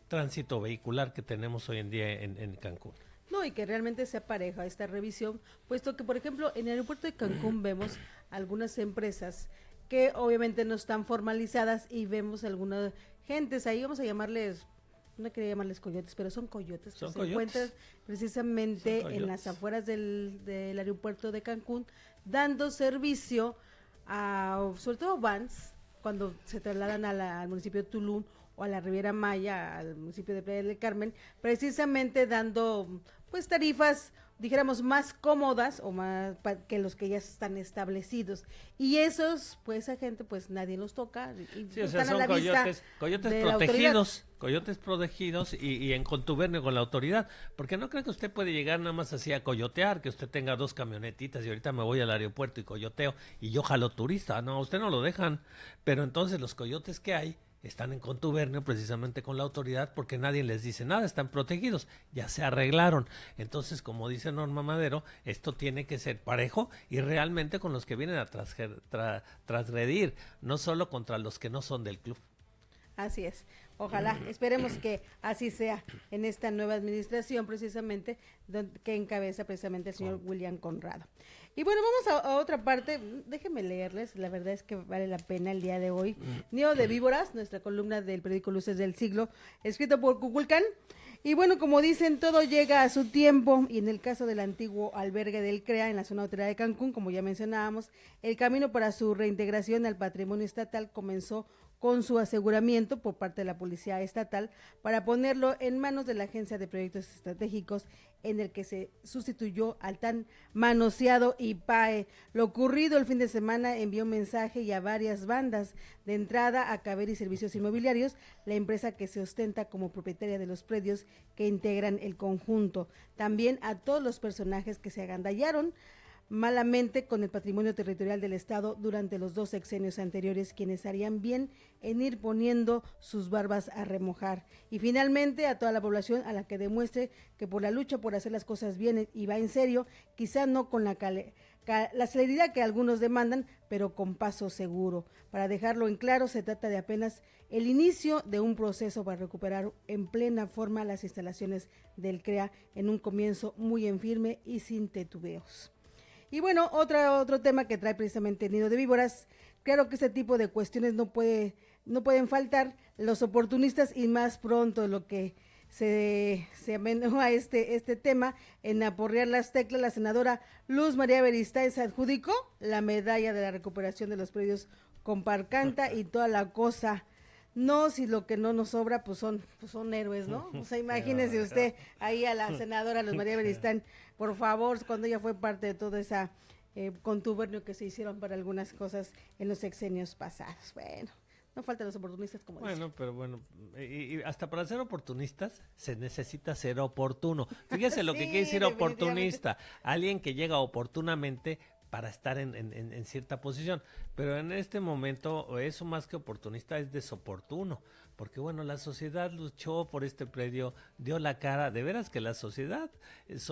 tránsito vehicular que tenemos hoy en día en Cancún. No, y que realmente sea pareja esta revisión, puesto que, por ejemplo, en el aeropuerto de Cancún vemos algunas empresas que obviamente no están formalizadas y vemos algunas gentes ahí, vamos a llamarles... No quería llamarles coyotes, pero son coyotes que se encuentran precisamente en las afueras del aeropuerto de Cancún, dando servicio a, sobre todo vans, cuando se trasladan al municipio de Tulum o a la Riviera Maya, al municipio de Playa del Carmen, precisamente dando pues tarifas, dijéramos, más cómodas o más que los que ya están establecidos. Y esos, pues esa gente, pues nadie los toca. Y sí, o sea, son coyotes protegidos. Coyotes protegidos y en contubernio con la autoridad, porque no creo que usted puede llegar nada más así a coyotear, que usted tenga 2 camionetitas y ahorita me voy al aeropuerto y coyoteo y yo jalo turista, no, a usted no lo dejan, pero entonces los coyotes que hay están en contubernio precisamente con la autoridad porque nadie les dice nada, están protegidos, ya se arreglaron. Entonces, como dice Norma Madero, esto tiene que ser parejo y realmente con los que vienen a transgredir, no solo contra los que no son del club. Así es. Ojalá, esperemos que así sea en esta nueva administración precisamente que encabeza precisamente el señor William Conrado. Y bueno, vamos a otra parte, déjenme leerles, la verdad es que vale la pena el día de hoy. Nido de víboras, nuestra columna del periódico Luces del Siglo, escrito por Cuculcán. Y bueno, como dicen, todo llega a su tiempo, y en el caso del antiguo albergue del CREA en la zona hotelera de Cancún, como ya mencionábamos, el camino para su reintegración al patrimonio estatal comenzó con su aseguramiento por parte de la Policía Estatal para ponerlo en manos de la Agencia de Proyectos Estratégicos, en el que se sustituyó al tan manoseado IPAE. Lo ocurrido el fin de semana envió un mensaje y a varias bandas. De entrada, a Caveri Servicios Inmobiliarios, la empresa que se ostenta como propietaria de los predios que integran el conjunto. También a todos los personajes que se agandallaron malamente con el patrimonio territorial del Estado durante los 2 sexenios anteriores, quienes harían bien en ir poniendo sus barbas a remojar. Y finalmente a toda la población a la que demuestre que por la lucha por hacer las cosas bien y va en serio, quizá no con la celeridad que algunos demandan, pero con paso seguro. Para dejarlo en claro, se trata de apenas el inicio de un proceso para recuperar en plena forma las instalaciones del CREA en un comienzo muy en firme y sin titubeos. Y bueno, otro tema que trae precisamente Nido de Víboras, claro que este tipo de cuestiones no pueden faltar, los oportunistas y más pronto lo que se amenazó a este tema, en aporrear las teclas, la senadora Luz María Beristáin se adjudicó la medalla de la recuperación de los predios con Parcanta y toda la cosa. No, si lo que no nos sobra, pues son héroes, ¿no? O sea, imagínese usted ahí a la senadora Luz María Beristáin, por favor, cuando ella fue parte de todo esa contubernio que se hicieron para algunas cosas en los sexenios pasados. Bueno, no faltan los oportunistas, como dicen. Bueno, pero bueno, y hasta para ser oportunistas se necesita ser oportuno. Fíjese lo que quiere decir oportunista, alguien que llega oportunamente para estar en cierta posición, pero en este momento eso más que oportunista es desoportuno, porque bueno, la sociedad luchó por este predio, dio la cara, de veras que la sociedad es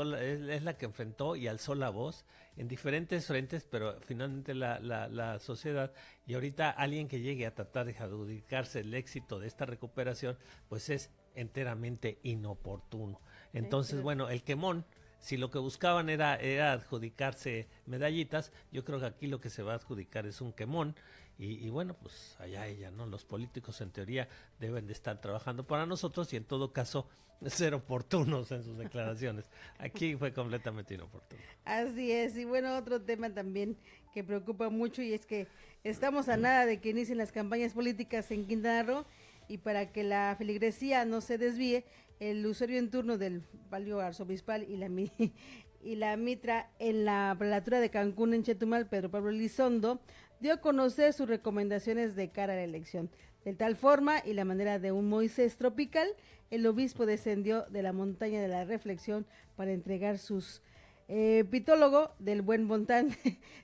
la que enfrentó y alzó la voz en diferentes frentes, pero finalmente la sociedad, y ahorita alguien que llegue a tratar de adjudicarse el éxito de esta recuperación, pues es enteramente inoportuno. Entonces, bueno, el quemón, si lo que buscaban era adjudicarse medallitas, yo creo que aquí lo que se va a adjudicar es un quemón y bueno, pues allá ella, ¿no? Los políticos en teoría deben de estar trabajando para nosotros y en todo caso ser oportunos en sus declaraciones. Aquí fue completamente inoportuno. Así es, y bueno, otro tema también que preocupa mucho y es que estamos a nada de que inicien las campañas políticas en Quintana Roo y para que la feligresía no se desvíe, el usuario en turno del palio arzobispal y la mitra en la prelatura de Cancún en Chetumal, Pedro Pablo Elizondo, dio a conocer sus recomendaciones de cara a la elección. De tal forma y la manera de un Moisés tropical, el obispo descendió de la montaña de la reflexión para entregar sus pitólogo del buen montán,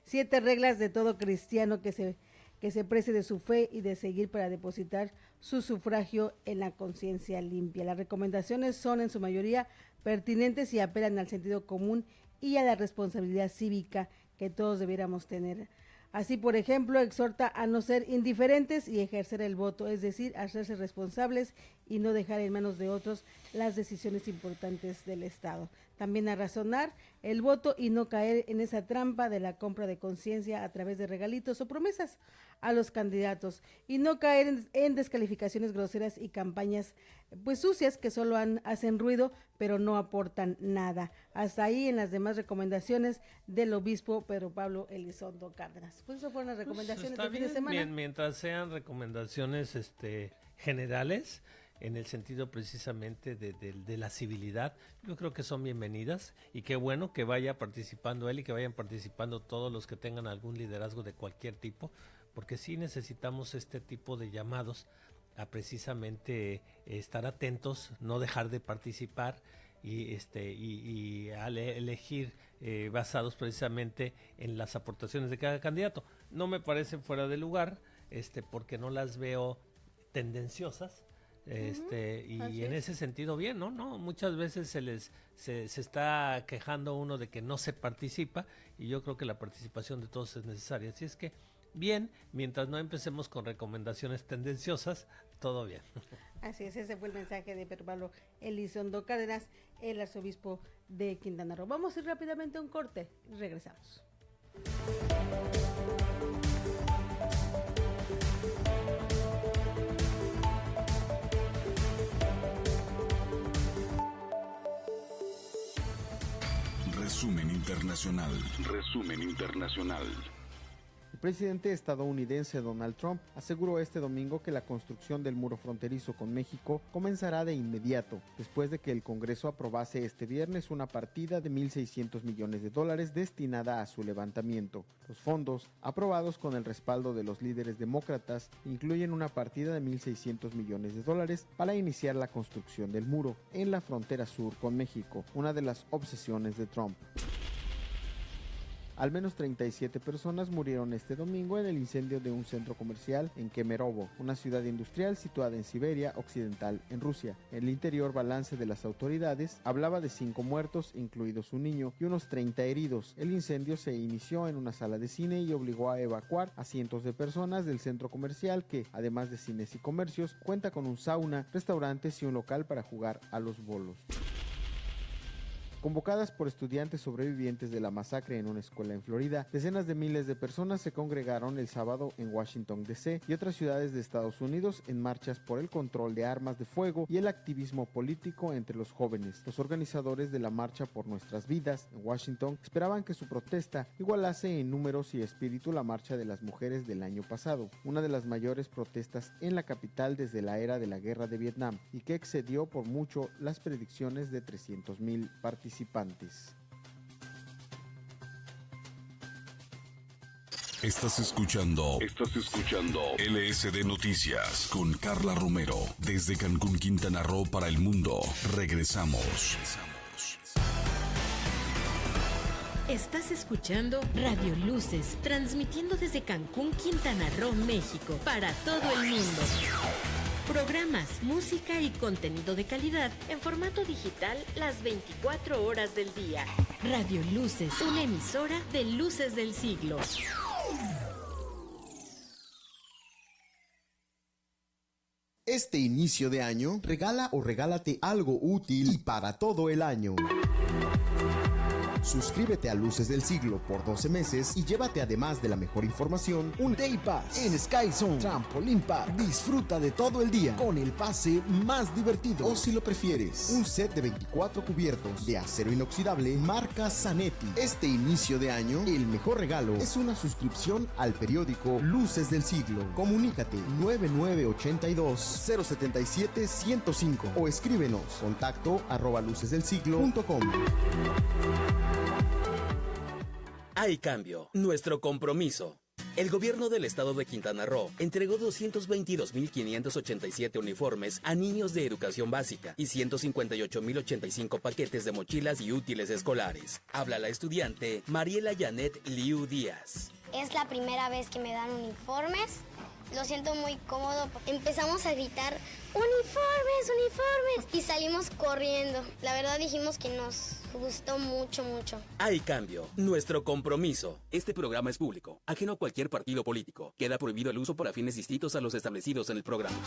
7 reglas de todo cristiano que se precie de su fe y de seguir para depositar su sufragio en la conciencia limpia. Las recomendaciones son en su mayoría pertinentes y apelan al sentido común y a la responsabilidad cívica que todos debiéramos tener. Así, por ejemplo, exhorta a no ser indiferentes y ejercer el voto, es decir, a hacerse responsables y no dejar en manos de otros las decisiones importantes del Estado. También a razonar el voto y no caer en esa trampa de la compra de conciencia a través de regalitos o promesas a los candidatos y no caer en descalificaciones groseras y campañas pues sucias que solo hacen ruido pero no aportan nada. Hasta ahí en las demás recomendaciones del obispo Pedro Pablo Elizondo Cárdenas. Pues eso fueron las recomendaciones del fin de semana. Mientras sean recomendaciones generales, en el sentido precisamente de la civilidad, yo creo que son bienvenidas y qué bueno que vaya participando él y que vayan participando todos los que tengan algún liderazgo de cualquier tipo, porque sí necesitamos este tipo de llamados a precisamente estar atentos, no dejar de participar y elegir basados precisamente en las aportaciones de cada candidato. No me parece fuera de lugar, porque no las veo tendenciosas. Y en ese sentido bien, ¿no? Muchas veces se está quejando uno de que no se participa, y yo creo que la participación de todos es necesaria. Así es que bien, mientras no empecemos con recomendaciones tendenciosas, todo bien. Así es, ese fue el mensaje de Pedro Pablo Elizondo Cárdenas, el arzobispo de Quintana Roo. Vamos a ir rápidamente a un corte, regresamos. Resumen internacional. El presidente estadounidense Donald Trump aseguró este domingo que la construcción del muro fronterizo con México comenzará de inmediato, después de que el Congreso aprobase este viernes una partida de $1,600 millones destinada a su levantamiento. Los fondos, aprobados con el respaldo de los líderes demócratas, incluyen una partida de $1,600 millones para iniciar la construcción del muro en la frontera sur con México, una de las obsesiones de Trump. Al menos 37 personas murieron este domingo en el incendio de un centro comercial en Kemerovo, una ciudad industrial situada en Siberia Occidental, en Rusia. El interior balance de las autoridades hablaba de 5 muertos, incluidos un niño, y unos 30 heridos. El incendio se inició en una sala de cine y obligó a evacuar a cientos de personas del centro comercial que, además de cines y comercios, cuenta con un sauna, restaurantes y un local para jugar a los bolos. Convocadas por estudiantes sobrevivientes de la masacre en una escuela en Florida, decenas de miles de personas se congregaron el sábado en Washington, D.C. y otras ciudades de Estados Unidos en marchas por el control de armas de fuego y el activismo político entre los jóvenes. Los organizadores de la Marcha por Nuestras Vidas en Washington esperaban que su protesta igualase en números y espíritu la Marcha de las Mujeres del año pasado, una de las mayores protestas en la capital desde la era de la Guerra de Vietnam, y que excedió por mucho las predicciones de 300,000 participantes. Estás escuchando LSD Noticias con Carla Romero desde Cancún, Quintana Roo para el mundo. Regresamos. Estás escuchando Radio Luces, transmitiendo desde Cancún, Quintana Roo, México, para todo el mundo. Programas, música y contenido de calidad en formato digital las 24 horas del día. Radio Luces, una emisora de Luces del Siglo. Este inicio de año, regala o regálate algo útil y para todo el año. Suscríbete a Luces del Siglo por 12 meses y llévate, además de la mejor información, un Day Pass en Sky Zone Trampoline Park. Disfruta de todo el día con el pase más divertido. O si lo prefieres, un set de 24 cubiertos de acero inoxidable marca Zanetti. Este inicio de año, el mejor regalo es una suscripción al periódico Luces del Siglo. Comunícate 9982-077-105 o escríbenos contacto@lucesdelsiglo.com. Hay cambio, nuestro compromiso. El gobierno del estado de Quintana Roo entregó 222,587 uniformes a niños de educación básica y 158,085 paquetes de mochilas y útiles escolares. Habla la estudiante Mariela Janet Liu Díaz. Es la primera vez que me dan uniformes. Lo siento muy cómodo. Empezamos a gritar, ¡uniformes, uniformes! Y salimos corriendo. La verdad dijimos que nos gustó mucho, mucho. Hay cambio, nuestro compromiso. Este programa es público, ajeno a cualquier partido político. Queda prohibido el uso para fines distintos a los establecidos en el programa.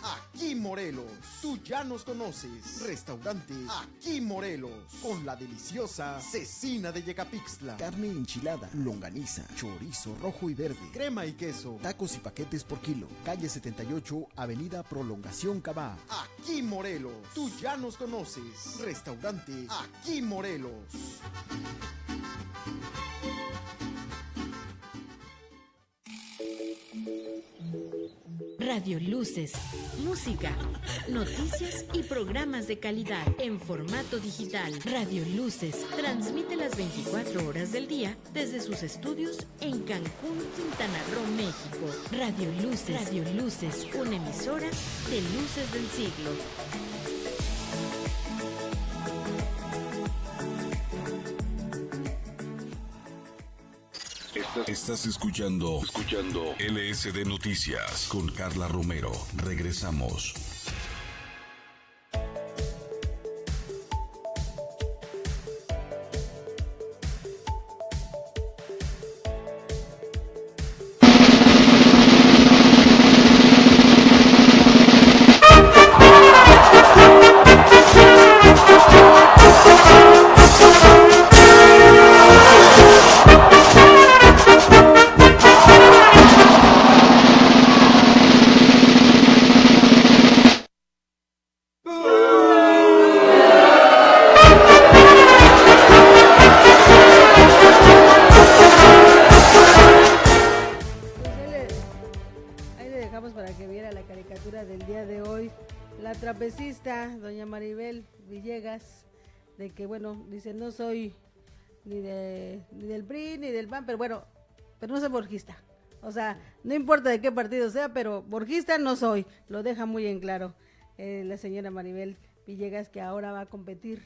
Aquí Morelos, tú ya nos conoces. Restaurante Aquí Morelos, con la deliciosa cecina de Yecapixtla. Carne enchilada, longaniza, chorizo rojo y verde, crema y queso, tacos y paquetes por kilo. Calle 78, Avenida Prolongación Cabá. Aquí Morelos, tú ya nos conoces. Restaurante Aquí Morelos. Radio Luces, música, noticias y programas de calidad en formato digital. Radio Luces transmite las 24 horas del día desde sus estudios en Cancún, Quintana Roo, México. Radio Luces, una emisora de Luces del Siglo. Estás escuchando LSD Noticias con Carla Romero. Regresamos. Trapecista, doña Maribel Villegas, de que bueno, dice no soy ni del PRI ni del PAN, pero no soy borjista, o sea, no importa de qué partido sea, pero borjista no soy, lo deja muy en claro la señora Maribel Villegas, que ahora va a competir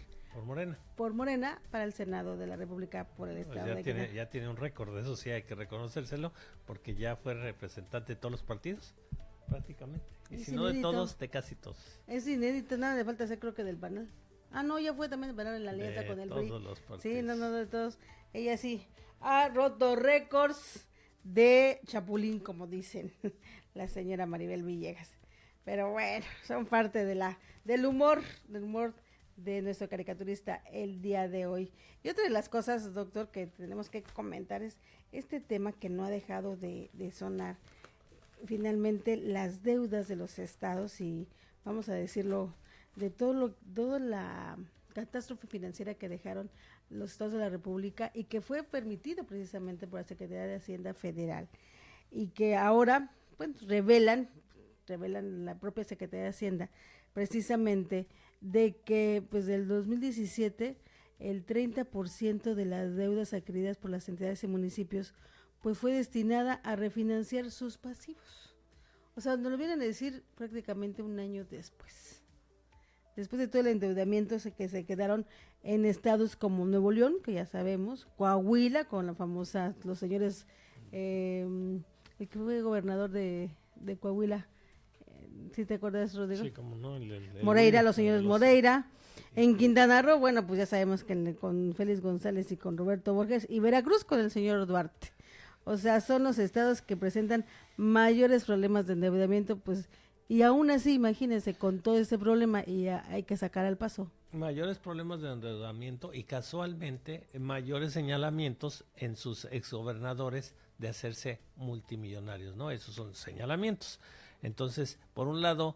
por Morena para el Senado de la República por el Estado de Quintana. Ya tiene un récord, eso sí hay que reconocérselo, porque ya fue representante de todos los partidos, prácticamente. Y si no de todos, de casi todos. Es inédito, nada le falta hacer, creo que del panel. Ah, no, ya fue también en la alianza con el PRI. De todos los partidos. Sí, no, de todos. Ella sí ha roto récords de chapulín, como dicen la señora Maribel Villegas. Pero bueno, son parte del humor de nuestro caricaturista el día de hoy. Y otra de las cosas, doctor, que tenemos que comentar es este tema que no ha dejado de sonar. Finalmente, las deudas de los estados y, vamos a decirlo, de toda la catástrofe financiera que dejaron los estados de la República y que fue permitido precisamente por la Secretaría de Hacienda Federal y que ahora pues revelan la propia Secretaría de Hacienda precisamente de que pues del 2017 el 30% de las deudas adquiridas por las entidades y municipios pues fue destinada a refinanciar sus pasivos. O sea, nos lo vienen a decir prácticamente un año después. Después de todo el endeudamiento que se quedaron en estados como Nuevo León, que ya sabemos, Coahuila, con la famosa, los señores, el que fue gobernador de Coahuila, ¿sí te acuerdas, Rodrigo? Sí, como no. Moreira, los señores Moreira. En Quintana Roo, bueno, pues ya sabemos que con Félix González y con Roberto Borges, y Veracruz con el señor Duarte. O sea, son los estados que presentan mayores problemas de endeudamiento, pues, y aún así, imagínense, con todo ese problema, y hay que sacar al paso. Mayores problemas de endeudamiento y casualmente mayores señalamientos en sus exgobernadores de hacerse multimillonarios, ¿no? Esos son señalamientos. Entonces, por un lado,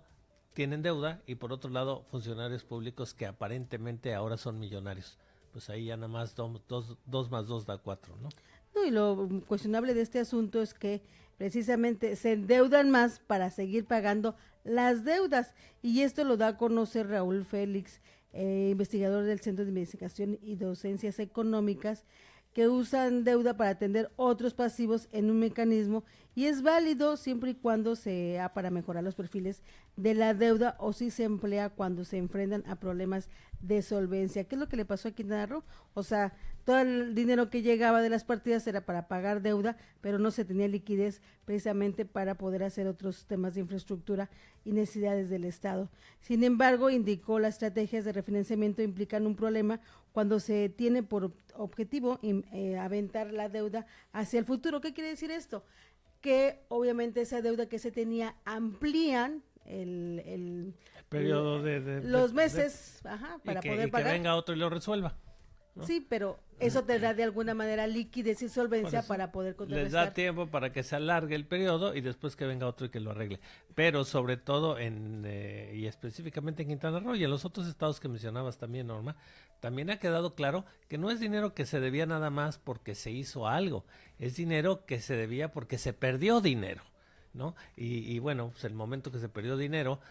tienen deuda y por otro lado, funcionarios públicos que aparentemente ahora son millonarios. Pues ahí ya nada más 2 más 2 da 4, ¿no? No, y lo cuestionable de este asunto es que precisamente se endeudan más para seguir pagando las deudas, y esto lo da a conocer Raúl Félix, investigador del Centro de Investigación y Docencias Económicas, que usan deuda para atender otros pasivos en un mecanismo, y es válido siempre y cuando sea para mejorar los perfiles de la deuda o si se emplea cuando se enfrentan a problemas de solvencia. ¿Qué es lo que le pasó a Quintana Roo? O sea, todo el dinero que llegaba de las partidas era para pagar deuda, pero no se tenía liquidez precisamente para poder hacer otros temas de infraestructura y necesidades del Estado. Sin embargo, indicó las estrategias de refinanciamiento implican un problema cuando se tiene por objetivo aventar la deuda hacia el futuro. ¿Qué quiere decir esto? Que obviamente esa deuda que se tenía amplían el periodo los meses para poder pagar. Que venga otro y lo resuelva, ¿no? Sí, pero eso te da de alguna manera liquidez y solvencia para poder contrarrestar. Les da tiempo para que se alargue el periodo y después que venga otro y que lo arregle. Pero sobre todo y específicamente en Quintana Roo y en los otros estados que mencionabas también, Norma, también ha quedado claro que no es dinero que se debía nada más porque se hizo algo, es dinero que se debía porque se perdió dinero, ¿no? Y bueno, pues el momento que se perdió dinero,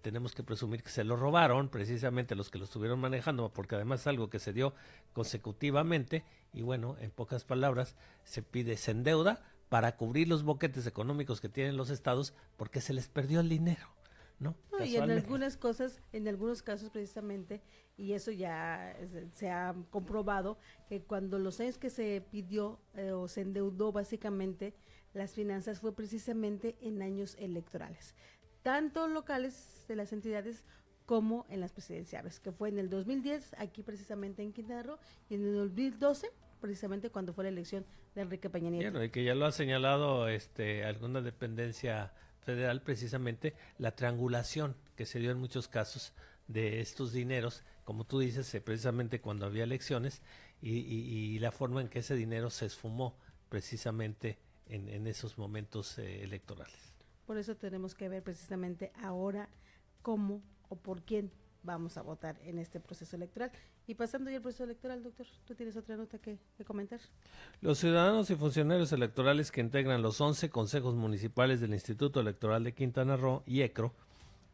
tenemos que presumir que se lo robaron precisamente los que lo estuvieron manejando, porque además es algo que se dio consecutivamente, y bueno, en pocas palabras, se endeuda para cubrir los boquetes económicos que tienen los estados porque se les perdió el dinero, ¿no? No, y en algunos casos precisamente, y eso ya se ha comprobado, que cuando los años que se pidió o se endeudó básicamente las finanzas fue precisamente en años electorales, tanto locales de las entidades como en las presidenciales, que fue en el 2010 aquí precisamente en Quintana Roo y en el 2012 precisamente cuando fue la elección de Enrique Peña Nieto. Bueno, y que ya lo ha señalado alguna dependencia federal, precisamente la triangulación que se dio en muchos casos de estos dineros, como tú dices, precisamente cuando había elecciones y la forma en que ese dinero se esfumó precisamente en esos momentos electorales. Por eso tenemos que ver precisamente ahora cómo o por quién vamos a votar en este proceso electoral. Y pasando ya al proceso electoral, doctor, ¿tú tienes otra nota que comentar? Los ciudadanos y funcionarios electorales que integran los 11 consejos municipales del Instituto Electoral de Quintana Roo y ECRO,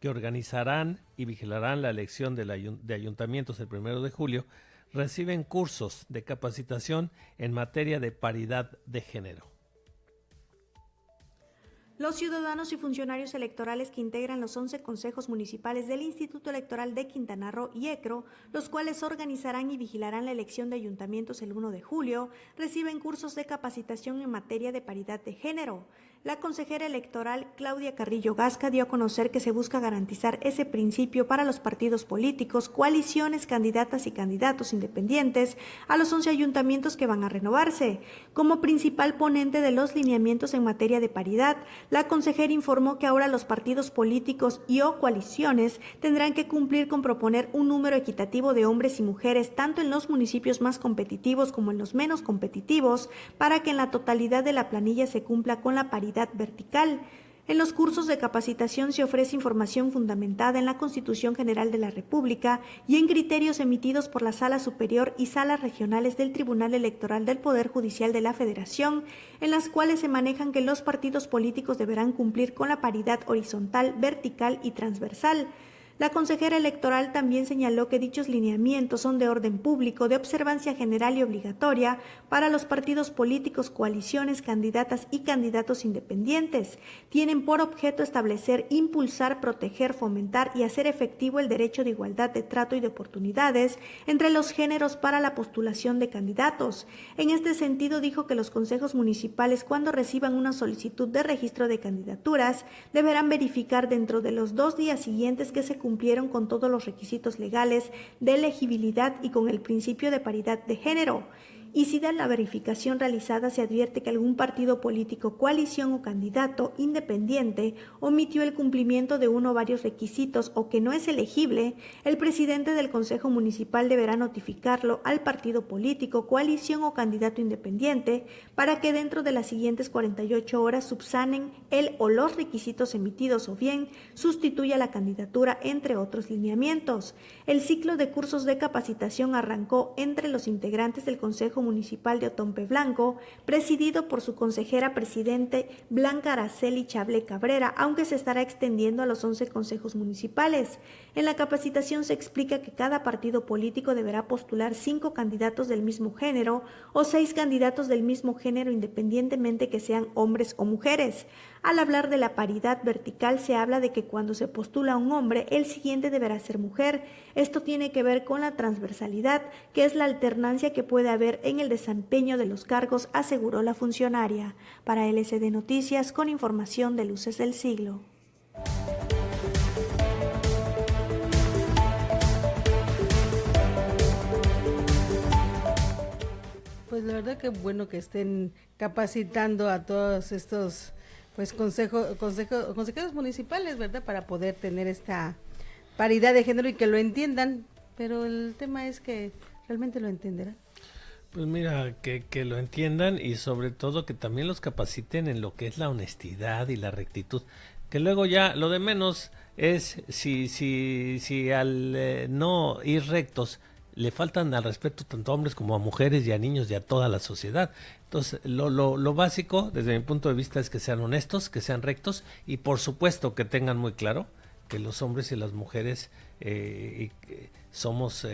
que organizarán y vigilarán la elección de ayuntamientos el 1 de julio, reciben cursos de capacitación en materia de paridad de género. Los ciudadanos y funcionarios electorales que integran los 11 consejos municipales del Instituto Electoral de Quintana Roo y ECRO, los cuales organizarán y vigilarán la elección de ayuntamientos el 1 de julio, reciben cursos de capacitación en materia de paridad de género. La consejera electoral Claudia Carrillo Gasca dio a conocer que se busca garantizar ese principio para los partidos políticos, coaliciones, candidatas y candidatos independientes a los 11 ayuntamientos que van a renovarse. Como principal ponente de los lineamientos en materia de paridad, la consejera informó que ahora los partidos políticos y o coaliciones tendrán que cumplir con proponer un número equitativo de hombres y mujeres tanto en los municipios más competitivos como en los menos competitivos para que en la totalidad de la planilla se cumpla con la paridad vertical. En los cursos de capacitación se ofrece información fundamentada en la Constitución General de la República y en criterios emitidos por la Sala Superior y Salas Regionales del Tribunal Electoral del Poder Judicial de la Federación, en las cuales se manejan que los partidos políticos deberán cumplir con la paridad horizontal, vertical y transversal. La consejera electoral también señaló que dichos lineamientos son de orden público, de observancia general y obligatoria para los partidos políticos, coaliciones, candidatas y candidatos independientes. Tienen por objeto establecer, impulsar, proteger, fomentar y hacer efectivo el derecho de igualdad de trato y de oportunidades entre los géneros para la postulación de candidatos. En este sentido, dijo que los consejos municipales, cuando reciban una solicitud de registro de candidaturas, deberán verificar dentro de los 2 días siguientes que se cumplieron con todos los requisitos legales de elegibilidad y con el principio de paridad de género. Y si de la verificación realizada se advierte que algún partido político, coalición o candidato independiente omitió el cumplimiento de uno o varios requisitos o que no es elegible, el presidente del Consejo Municipal deberá notificarlo al partido político, coalición o candidato independiente para que dentro de las siguientes 48 horas subsanen el o los requisitos emitidos o bien sustituya la candidatura, entre otros lineamientos. El ciclo de cursos de capacitación arrancó entre los integrantes del Consejo Municipal de Otompe Blanco, presidido por su consejera presidente Blanca Araceli Chable Cabrera, aunque se estará extendiendo a los 11 consejos municipales. En la capacitación se explica que cada partido político deberá postular 5 candidatos del mismo género o 6 candidatos del mismo género independientemente que sean hombres o mujeres. Al hablar de la paridad vertical se habla de que cuando se postula un hombre, el siguiente deberá ser mujer. Esto tiene que ver con la transversalidad, que es la alternancia que puede haber en el desempeño de los cargos, aseguró la funcionaria. Para LSD Noticias, con información de Luces del Siglo. Pues la verdad que bueno que estén capacitando a todos estos consejeros municipales, ¿verdad? Para poder tener esta paridad de género y que lo entiendan, pero el tema es que realmente lo entenderán. Pues mira, que lo entiendan y sobre todo que también los capaciten en lo que es la honestidad y la rectitud, que luego ya lo de menos es si al no ir rectos le faltan al respeto tanto a hombres como a mujeres y a niños y a toda la sociedad. Entonces, lo básico, desde mi punto de vista, es que sean honestos, que sean rectos y por supuesto que tengan muy claro que los hombres y las mujeres somos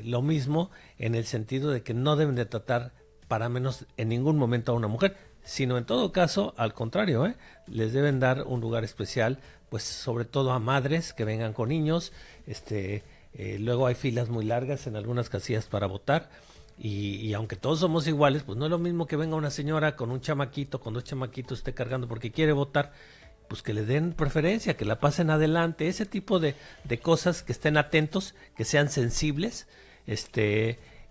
lo mismo en el sentido de que no deben de tratar para menos en ningún momento a una mujer, sino en todo caso, al contrario, les deben dar un lugar especial, pues sobre todo a madres que vengan con niños. Luego hay filas muy largas en algunas casillas para votar, y aunque todos somos iguales, pues no es lo mismo que venga una señora con un chamaquito, con 2 chamaquitos, esté cargando porque quiere votar, pues que le den preferencia, que la pasen adelante, ese tipo de cosas, que estén atentos, que sean sensibles,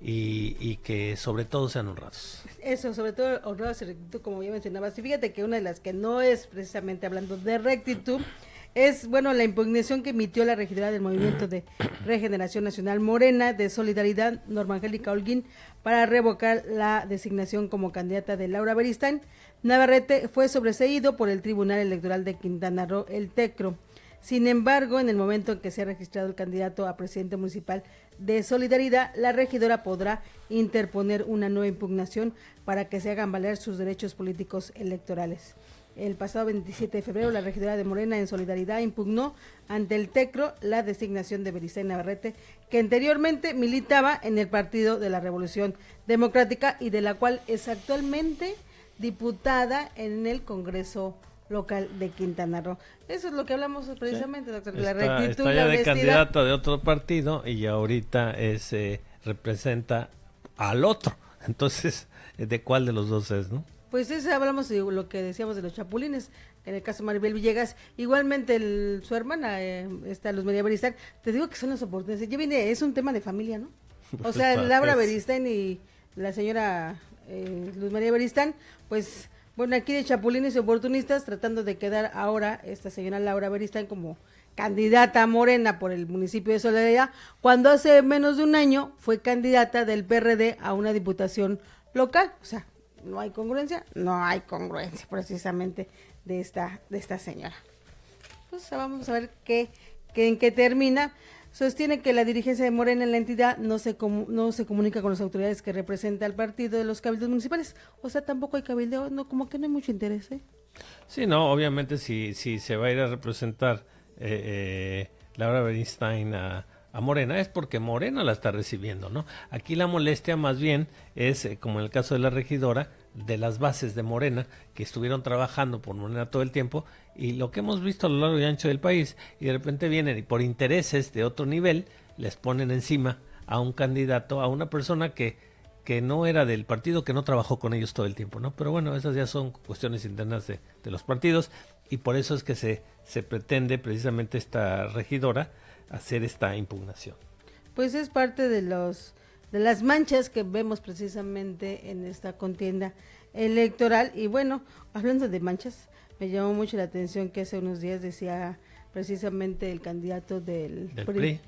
y que sobre todo sean honrados. Eso, sobre todo honrados y rectitud, como ya mencionabas. Y fíjate que una de las que no es precisamente hablando de rectitud es, bueno, la impugnación que emitió la regidora del Movimiento de Regeneración Nacional Morena de Solidaridad, Norma Angélica Holguín, para revocar la designación como candidata de Laura Beristain Navarrete. Fue sobreseído por el Tribunal Electoral de Quintana Roo, el TECRO. Sin embargo, en el momento en que se ha registrado el candidato a presidente municipal de Solidaridad, la regidora podrá interponer una nueva impugnación para que se hagan valer sus derechos políticos electorales. El pasado 27 de febrero, la regidora de Morena en Solidaridad impugnó ante el TECRO la designación de Beristain Navarrete, que anteriormente militaba en el Partido de la Revolución Democrática y de la cual es actualmente diputada en el Congreso local de Quintana Roo. Eso es lo que hablamos precisamente, doctor. La rectitud, está ya la de candidata de otro partido y ahorita representa al otro. Entonces, ¿de cuál de los dos es, no? Pues hablamos de lo que decíamos de los chapulines. En el caso de Maribel Villegas, igualmente su hermana, Luz María Beristain, te digo que son las oportunidades. Ya viene, es un tema de familia, ¿no? O sea, Laura Beristain y la señora Luz María Beristain, pues, bueno, aquí de chapulines y oportunistas, tratando de quedar ahora esta señora Laura Beristain como candidata Morena por el municipio de Solidaridad, cuando hace menos de un año fue candidata del PRD a una diputación local. O sea, no hay congruencia precisamente de esta señora. Pues vamos a ver en qué termina. Sostiene que la dirigencia de Morena en la entidad no se comunica con las autoridades que representa al partido de los cabildos municipales. O sea, tampoco hay cabildeo, no, como que no hay mucho interés, ¿eh? Sí, no, obviamente si se va a ir a representar Laura Beristain a Morena, es porque Morena la está recibiendo, ¿no? Aquí la molestia más bien es, como en el caso de la regidora, de las bases de Morena, que estuvieron trabajando por Morena todo el tiempo, y lo que hemos visto a lo largo y ancho del país, y de repente vienen y por intereses de otro nivel, les ponen encima a un candidato, a una persona que no era del partido, que no trabajó con ellos todo el tiempo, ¿no? Pero bueno, esas ya son cuestiones internas de los partidos, y por eso es que se pretende precisamente esta regidora hacer esta impugnación. Pues es parte de las manchas que vemos precisamente en esta contienda electoral. Y bueno, hablando de manchas, me llamó mucho la atención que hace unos días decía precisamente el candidato del PRI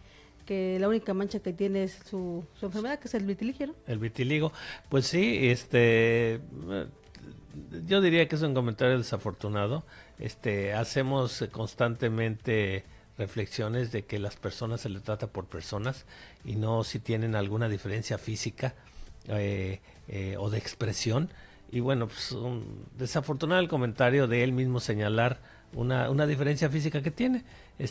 que la única mancha que tiene es su enfermedad, que es el vitiligo, ¿no? El vitiligo, pues sí, yo diría que es un comentario desafortunado. Hacemos constantemente reflexiones de que las personas se les trata por personas y no si tienen alguna diferencia física o de expresión. Y bueno, pues desafortunado el comentario de él mismo señalar una diferencia física que tiene.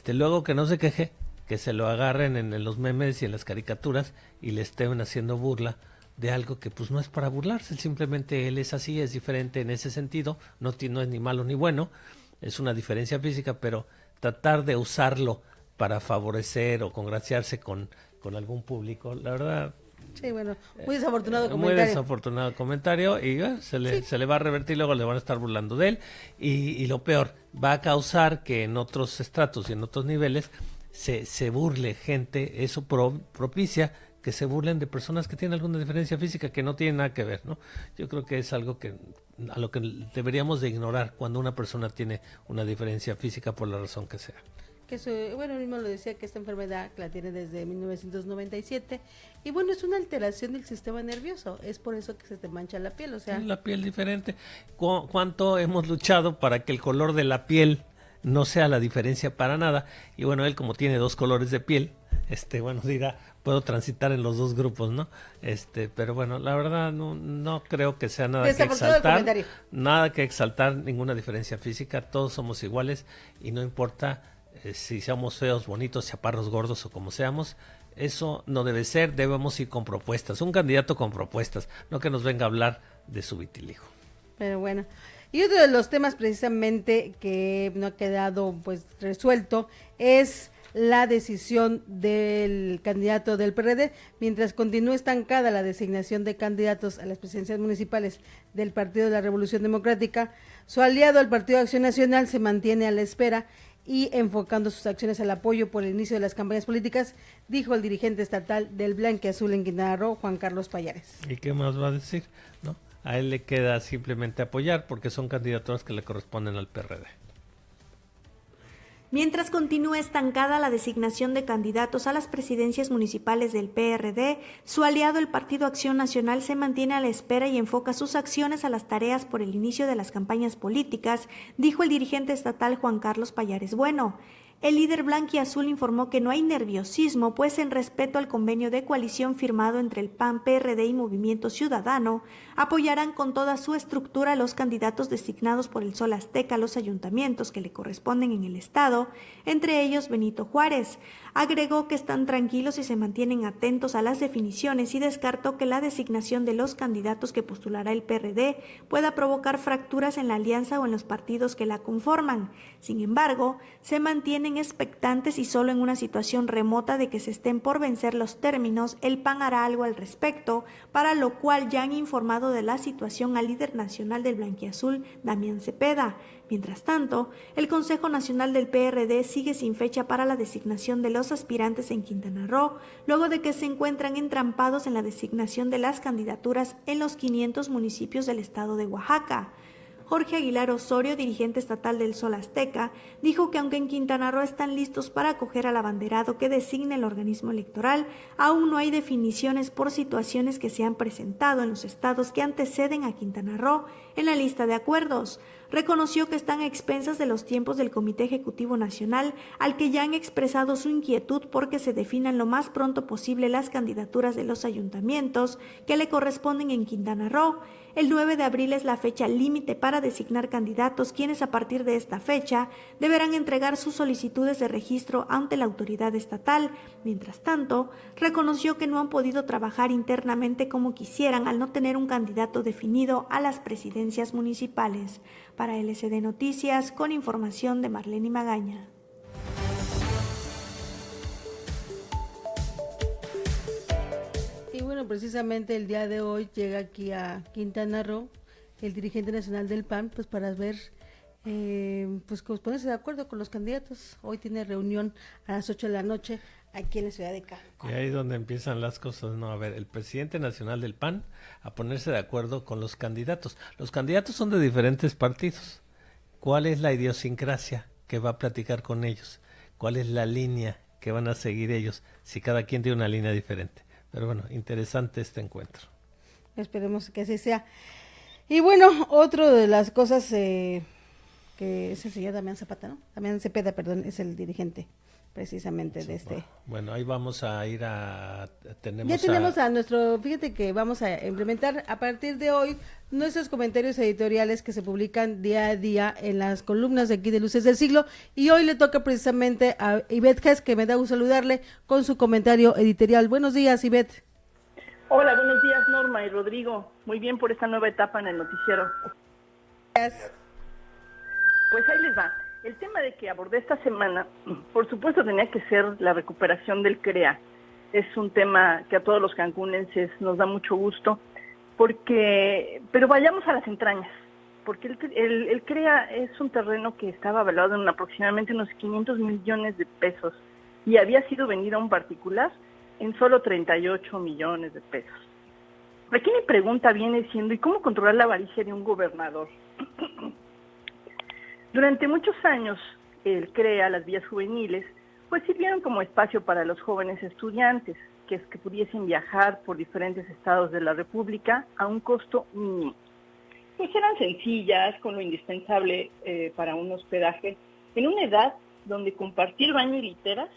Luego que no se queje, que se lo agarren en los memes y en las caricaturas y le estén haciendo burla de algo que pues no es para burlarse, simplemente él es así, es diferente en ese sentido, no es ni malo ni bueno, es una diferencia física, pero tratar de usarlo para favorecer o congraciarse con algún público, la verdad. Sí, bueno, muy desafortunado comentario. Muy desafortunado comentario y se le va a revertir, luego le van a estar burlando de él y lo peor, va a causar que en otros estratos y en otros niveles se burle gente, eso propicia que se burlen de personas que tienen alguna diferencia física que no tienen nada que ver, ¿no? Yo creo que es algo a lo que deberíamos de ignorar cuando una persona tiene una diferencia física por la razón que sea. Bueno, él mismo lo decía que esta enfermedad la tiene desde 1997 y bueno, es una alteración del sistema nervioso, es por eso que se te mancha la piel, o sea. La piel diferente. ¿Cuánto hemos luchado para que el color de la piel no sea la diferencia para nada? Y bueno, él como tiene 2 colores de piel, bueno, dirá, puedo transitar en los 2 grupos, ¿no? Pero bueno, la verdad no creo que sea nada que exaltar, ninguna diferencia física, todos somos iguales y no importa si seamos feos, bonitos, chaparros, gordos o como seamos, eso no debe ser, debemos ir con propuestas, un candidato con propuestas, no que nos venga a hablar de su vitiligo. Pero bueno, y otro de los temas precisamente que no ha quedado pues resuelto es la decisión del candidato del PRD, mientras continúa estancada la designación de candidatos a las presidencias municipales del Partido de la Revolución Democrática. Su aliado, el Partido de Acción Nacional, se mantiene a la espera y enfocando sus acciones al apoyo por el inicio de las campañas políticas, dijo el dirigente estatal del Blanquiazul en Quintana Roo, Juan Carlos Payares. ¿Y qué más va a decir? ¿No? A él le queda simplemente apoyar porque son candidaturas que le corresponden al PRD. Mientras continúa estancada la designación de candidatos a las presidencias municipales del PRD, su aliado el Partido Acción Nacional se mantiene a la espera y enfoca sus acciones a las tareas por el inicio de las campañas políticas, dijo el dirigente estatal Juan Carlos Payares Bueno. El líder blanquiazul informó que no hay nerviosismo, pues en respeto al convenio de coalición firmado entre el PAN, PRD y Movimiento Ciudadano, apoyarán con toda su estructura a los candidatos designados por el Sol Azteca a los ayuntamientos que le corresponden en el estado, entre ellos Benito Juárez. Agregó que están tranquilos y se mantienen atentos a las definiciones y descartó que la designación de los candidatos que postulará el PRD pueda provocar fracturas en la alianza o en los partidos que la conforman. Sin embargo, se mantienen expectantes y solo en una situación remota de que se estén por vencer los términos, el PAN hará algo al respecto, para lo cual ya han informado de la situación al líder nacional del Blanquiazul, Damián Cepeda. Mientras tanto, el Consejo Nacional del PRD sigue sin fecha para la designación de los aspirantes en Quintana Roo, luego de que se encuentran entrampados en la designación de las candidaturas en los 500 municipios del estado de Oaxaca. Jorge Aguilar Osorio, dirigente estatal del Sol Azteca, dijo que aunque en Quintana Roo están listos para acoger al abanderado que designe el organismo electoral, aún no hay definiciones por situaciones que se han presentado en los estados que anteceden a Quintana Roo en la lista de acuerdos. Reconoció que están a expensas de los tiempos del Comité Ejecutivo Nacional, al que ya han expresado su inquietud porque se definan lo más pronto posible las candidaturas de los ayuntamientos que le corresponden en Quintana Roo. El 9 de abril es la fecha límite para designar candidatos, quienes a partir de esta fecha deberán entregar sus solicitudes de registro ante la autoridad estatal. Mientras tanto, reconoció que no han podido trabajar internamente como quisieran al no tener un candidato definido a las presidencias municipales. Para LSD Noticias, con información de Marlene Magaña. Y bueno, precisamente el día de hoy llega aquí a Quintana Roo el dirigente nacional del PAN, pues para ver, pues ponerse de acuerdo con los candidatos. Hoy tiene reunión a las 8 de la noche aquí en la ciudad de Cancún. Y ahí es donde empiezan las cosas, ¿no? A ver, el presidente nacional del PAN a ponerse de acuerdo con los candidatos. Los candidatos son de diferentes partidos. ¿Cuál es la idiosincrasia que va a platicar con ellos? ¿Cuál es la línea que van a seguir ellos? Si cada quien tiene una línea diferente. Pero bueno, interesante este encuentro. Esperemos que así sea. Y bueno, otro de las cosas que es el señor Damián Zapata, ¿no? Damián Cepeda, perdón, es el dirigente precisamente de este. Bueno, ahí vamos a ir a... Ya tenemos a nuestro, fíjate que vamos a implementar a partir de hoy nuestros comentarios editoriales que se publican día a día en las columnas de aquí de Luces del Siglo, y hoy le toca precisamente a Ivette Hess, que me da gusto saludarle con su comentario editorial. Buenos días, Ivette. Hola, buenos días, Norma y Rodrigo. Muy bien por esta nueva etapa en el noticiero. Gracias. Pues ahí les va. El tema de que abordé esta semana, por supuesto, tenía que ser la recuperación del CREA. Es un tema que a todos los cancunenses nos da mucho gusto, pero vayamos a las entrañas, porque el CREA es un terreno que estaba valuado en aproximadamente unos 500 millones de pesos y había sido vendido a un particular en solo 38 millones de pesos. Aquí mi pregunta viene siendo, ¿y cómo controlar la avaricia de un gobernador? Durante muchos años, el CREA, las vías juveniles, pues sirvieron como espacio para los jóvenes estudiantes, que pudiesen viajar por diferentes estados de la República a un costo mínimo. Pues eran sencillas, con lo indispensable para un hospedaje, en una edad donde compartir baño y literas,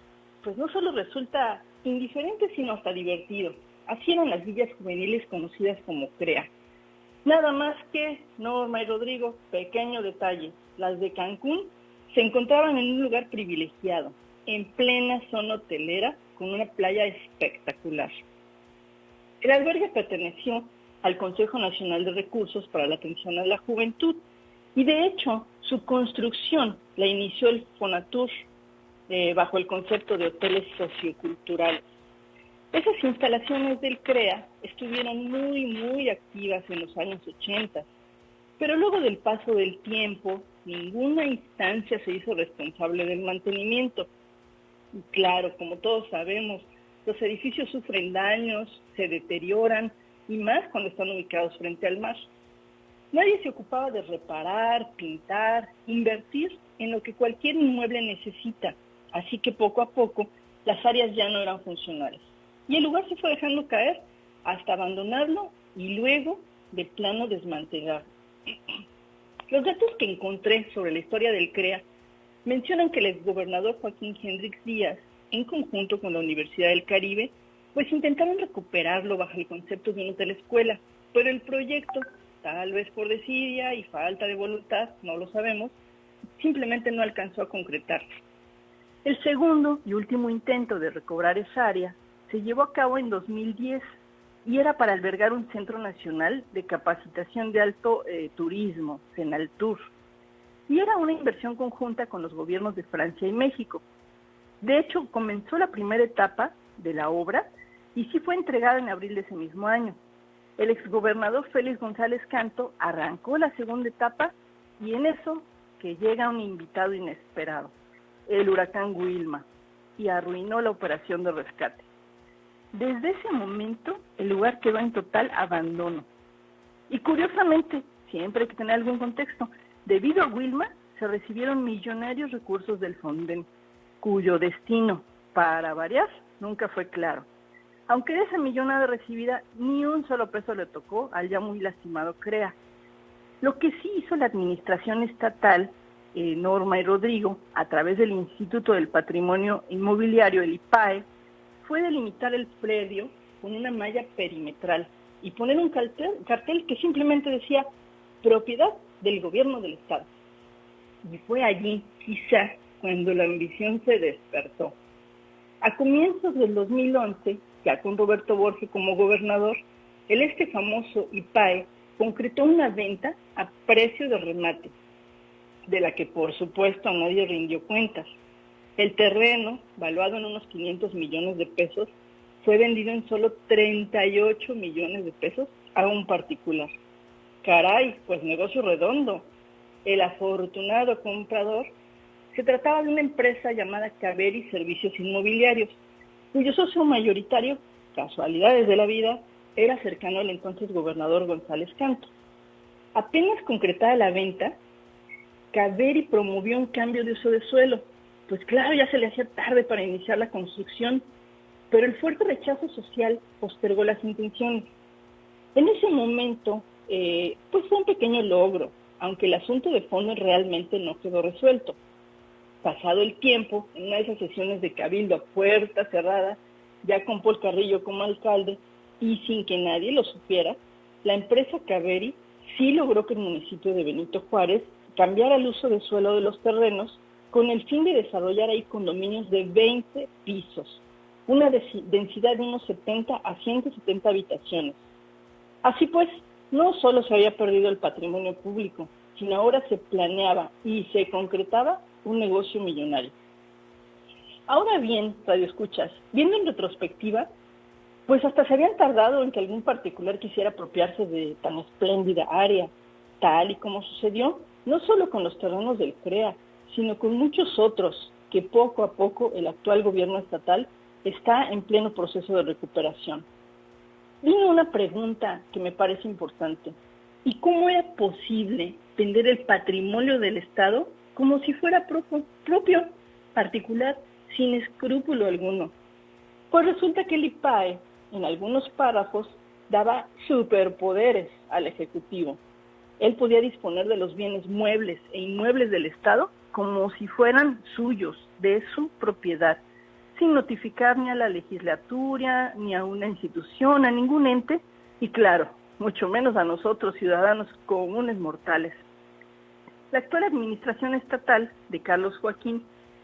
pues no solo resulta indiferente, sino hasta divertido. Así eran las villas juveniles conocidas como CREA. Nada más que, Norma y Rodrigo, pequeño detalle, las de Cancún se encontraban en un lugar privilegiado, en plena zona hotelera, con una playa espectacular. El albergue perteneció al Consejo Nacional de Recursos para la Atención a la Juventud. Y de hecho, su construcción la inició el Fonatur bajo el concepto de hoteles socioculturales. Esas instalaciones del CREA estuvieron muy activas en los años 80, pero luego del paso del tiempo, ninguna instancia se hizo responsable del mantenimiento. Y claro, como todos sabemos, los edificios sufren daños, se deterioran, y más cuando están ubicados frente al mar. Nadie se ocupaba de reparar, pintar, invertir en lo que cualquier inmueble necesita, así que poco a poco las áreas ya no eran funcionales. Y el lugar se fue dejando caer hasta abandonarlo y luego de plano desmantelarlo. Los datos que encontré sobre la historia del CREA mencionan que el exgobernador Joaquín Hendrix Díaz, en conjunto con la Universidad del Caribe, pues intentaron recuperarlo bajo el concepto de un hotel escuela, pero el proyecto, tal vez por desidia y falta de voluntad, no lo sabemos, simplemente no alcanzó a concretarse. El segundo y último intento de recobrar esa área se llevó a cabo en 2010 y era para albergar un Centro Nacional de Capacitación de Alto Turismo, Senaltur, y era una inversión conjunta con los gobiernos de Francia y México. De hecho, comenzó la primera etapa de la obra y sí fue entregada en abril de ese mismo año. El exgobernador Félix González Canto arrancó la segunda etapa y en eso que llega un invitado inesperado, el huracán Wilma, y arruinó la operación de rescate. Desde ese momento, el lugar quedó en total abandono. Y curiosamente, siempre hay que tener algún contexto, debido a Wilma, se recibieron millonarios recursos del Fonden, cuyo destino, para variar, nunca fue claro. Aunque de esa millonada recibida, ni un solo peso le tocó al ya muy lastimado CREA. Lo que sí hizo la administración estatal, Norma y Rodrigo, a través del Instituto del Patrimonio Inmobiliario, el IPAE, fue delimitar el predio con una malla perimetral y poner un cartel que simplemente decía propiedad del gobierno del estado. Y fue allí, quizá, cuando la ambición se despertó. A comienzos del 2011, ya con Roberto Borge como gobernador, el famoso IPAE concretó una venta a precio de remate, de la que por supuesto nadie rindió cuentas. El terreno, valuado en unos 500 millones de pesos, fue vendido en solo 38 millones de pesos a un particular. Caray, pues negocio redondo. El afortunado comprador se trataba de una empresa llamada Caveri Servicios Inmobiliarios, cuyo socio mayoritario, casualidades de la vida, era cercano al entonces gobernador González Canto. Apenas concretada la venta, Caveri promovió un cambio de uso de suelo. Pues claro, ya se le hacía tarde para iniciar la construcción, pero el fuerte rechazo social postergó las intenciones. En ese momento, pues fue un pequeño logro, aunque el asunto de fondo realmente no quedó resuelto. Pasado el tiempo, en una de esas sesiones de cabildo a puerta cerrada, ya con Paul Carrillo como alcalde, y sin que nadie lo supiera, la empresa Caveri sí logró que el municipio de Benito Juárez cambiara el uso de suelo de los terrenos con el fin de desarrollar ahí condominios de 20 pisos, una densidad de unos 70 a 170 habitaciones. Así pues, no solo se había perdido el patrimonio público, sino ahora se planeaba y se concretaba un negocio millonario. Ahora bien, radioescuchas, viendo en retrospectiva, pues hasta se habían tardado en que algún particular quisiera apropiarse de tan espléndida área, tal y como sucedió, no solo con los terrenos del CREA, sino con muchos otros que poco a poco el actual gobierno estatal está en pleno proceso de recuperación. Vino una pregunta que me parece importante. ¿Y cómo era posible vender el patrimonio del Estado como si fuera propio, particular, sin escrúpulo alguno? Pues resulta que el IPAE, en algunos párrafos, daba superpoderes al Ejecutivo. Él podía disponer de los bienes muebles e inmuebles del Estado como si fueran suyos, de su propiedad, sin notificar ni a la legislatura, ni a una institución, a ningún ente, y claro, mucho menos a nosotros, ciudadanos comunes mortales. La actual administración estatal de Carlos Joaquín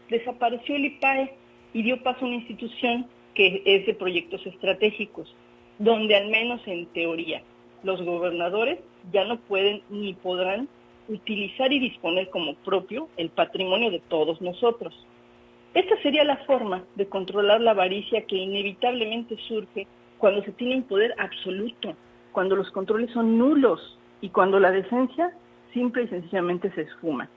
desapareció el IPAE y dio paso a una institución que es de proyectos estratégicos, donde al menos en teoría, Los gobernadores ya no pueden ni podrán utilizar y disponer como propio el patrimonio de todos nosotros. Esta sería la forma de controlar la avaricia que inevitablemente surge cuando se tiene un poder absoluto, cuando los controles son nulos y cuando la decencia simple y sencillamente se esfuma.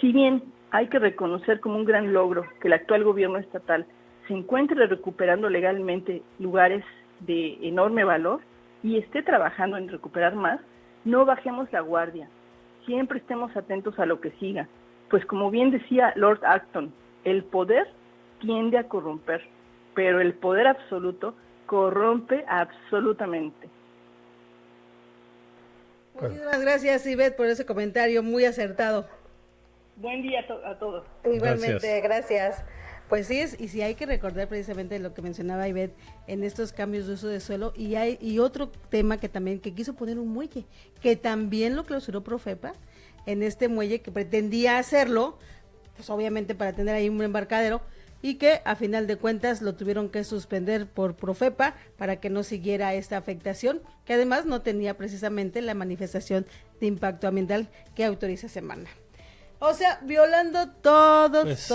Si bien hay que reconocer como un gran logro que el actual gobierno estatal se encuentre recuperando legalmente lugares de enorme valor y esté trabajando en recuperar más, no bajemos la guardia. Siempre estemos atentos a lo que siga, pues como bien decía Lord Acton, el poder tiende a corromper, pero el poder absoluto corrompe absolutamente. Muchísimas gracias, Ivette, por ese comentario muy acertado. Buen día a todos. Igualmente, gracias. Pues sí, y sí hay que recordar precisamente lo que mencionaba Ivette en estos cambios de uso de suelo, y otro tema que también que quiso poner un muelle, que también lo clausuró Profepa, en este muelle que pretendía hacerlo, pues obviamente para tener ahí un embarcadero, y que a final de cuentas lo tuvieron que suspender por Profepa para que no siguiera esta afectación, que además no tenía precisamente la manifestación de impacto ambiental que autoriza Semana. O sea, violando todos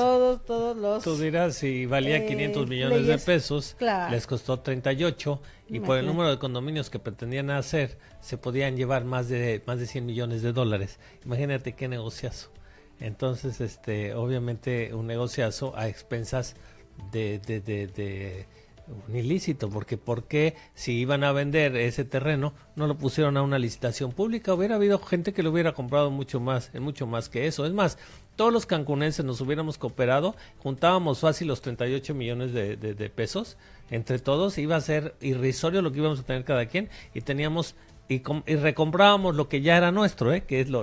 los... Tú dirás, si valía 500 millones leyes, de pesos, claro, les costó 38, y por el número de condominios que pretendían hacer, se podían llevar más de 100 millones de dólares. Imagínate qué negociazo. Entonces, obviamente, un negociazo a expensas de un ilícito, porque ¿por qué si iban a vender ese terreno no lo pusieron a una licitación pública? Hubiera habido gente que lo hubiera comprado mucho más que eso. Es más, todos los cancunenses nos hubiéramos cooperado, juntábamos fácil los 38 millones de pesos entre todos, iba a ser irrisorio lo que íbamos a tener cada quien, y teníamos y recomprábamos lo que ya era nuestro, que es lo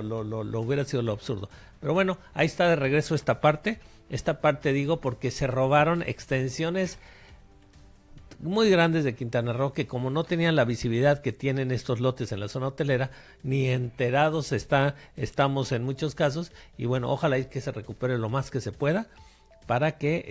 hubiera sido lo absurdo. Pero bueno, ahí está de regreso esta parte digo porque se robaron extensiones muy grandes de Quintana Roo, que como no tenían la visibilidad que tienen estos lotes en la zona hotelera, ni enterados estamos en muchos casos, y bueno, ojalá que se recupere lo más que se pueda, para que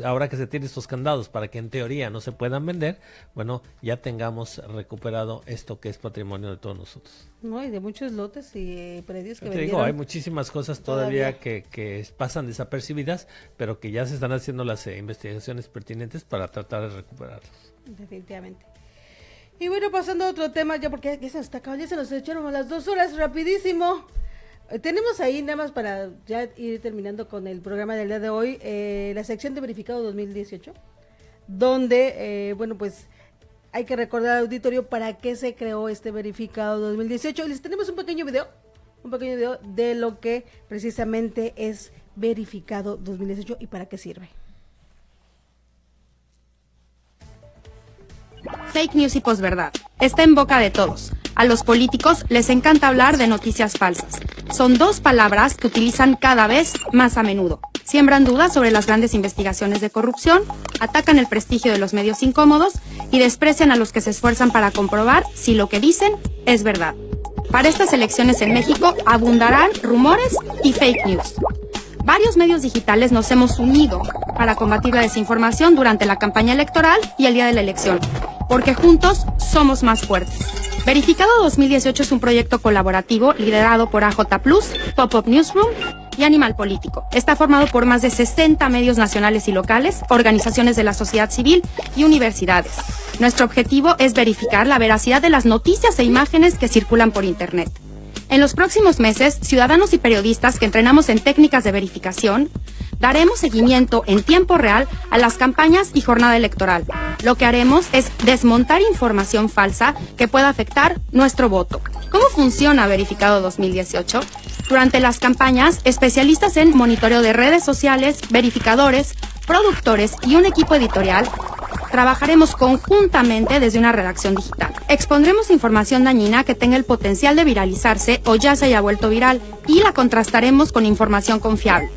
ahora que se tienen estos candados, para que en teoría no se puedan vender, bueno, ya tengamos recuperado esto que es patrimonio de todos nosotros. No, y de muchos lotes y predios que te vendieron. digo, hay muchísimas cosas todavía que pasan desapercibidas, pero que ya se están haciendo las investigaciones pertinentes para tratar de recuperarlos. Definitivamente. Y bueno, pasando a otro tema, ya porque ya se nos está acabando, ya se nos echaron las 2 horas rapidísimo. Tenemos ahí, nada más para ya ir terminando con el programa del día de hoy, la sección de verificado 2018, donde, bueno, pues hay que recordar al auditorio para qué se creó este verificado 2018. Y les tenemos un pequeño video de lo que precisamente es verificado 2018 y para qué sirve. Fake news y posverdad. Está en boca de todos. A los políticos les encanta hablar de noticias falsas. Son 2 palabras que utilizan cada vez más a menudo. Siembran dudas sobre las grandes investigaciones de corrupción, atacan el prestigio de los medios incómodos y desprecian a los que se esfuerzan para comprobar si lo que dicen es verdad. Para estas elecciones en México abundarán rumores y fake news. Varios medios digitales nos hemos unido para combatir la desinformación durante la campaña electoral y el día de la elección, porque juntos somos más fuertes. Verificado 2018 es un proyecto colaborativo liderado por AJ+, Pop-Up Newsroom y Animal Político. Está formado por más de 60 medios nacionales y locales, organizaciones de la sociedad civil y universidades. Nuestro objetivo es verificar la veracidad de las noticias e imágenes que circulan por Internet. En los próximos meses, ciudadanos y periodistas que entrenamos en técnicas de verificación, daremos seguimiento en tiempo real a las campañas y jornada electoral. Lo que haremos es desmontar información falsa que pueda afectar nuestro voto. ¿Cómo funciona Verificado 2018? Durante las campañas, especialistas en monitoreo de redes sociales, verificadores, productores y un equipo editorial trabajaremos conjuntamente desde una redacción digital. Expondremos información dañina que tenga el potencial de viralizarse o ya se haya vuelto viral y la contrastaremos con información confiable.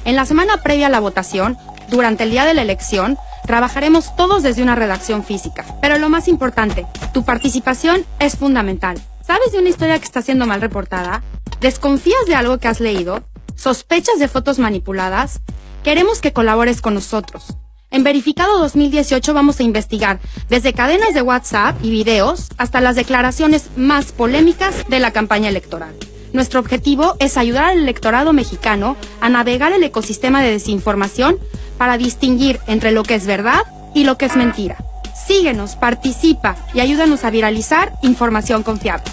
En la semana previa a la votación, durante el día de la elección, trabajaremos todos desde una redacción física. Pero lo más importante, tu participación es fundamental. ¿Sabes de una historia que está siendo mal reportada? ¿Desconfías de algo que has leído? ¿Sospechas de fotos manipuladas? Queremos que colabores con nosotros. En Verificado 2018 vamos a investigar desde cadenas de WhatsApp y videos hasta las declaraciones más polémicas de la campaña electoral. Nuestro objetivo es ayudar al electorado mexicano a navegar el ecosistema de desinformación para distinguir entre lo que es verdad y lo que es mentira. Síguenos, participa y ayúdanos a viralizar información confiable.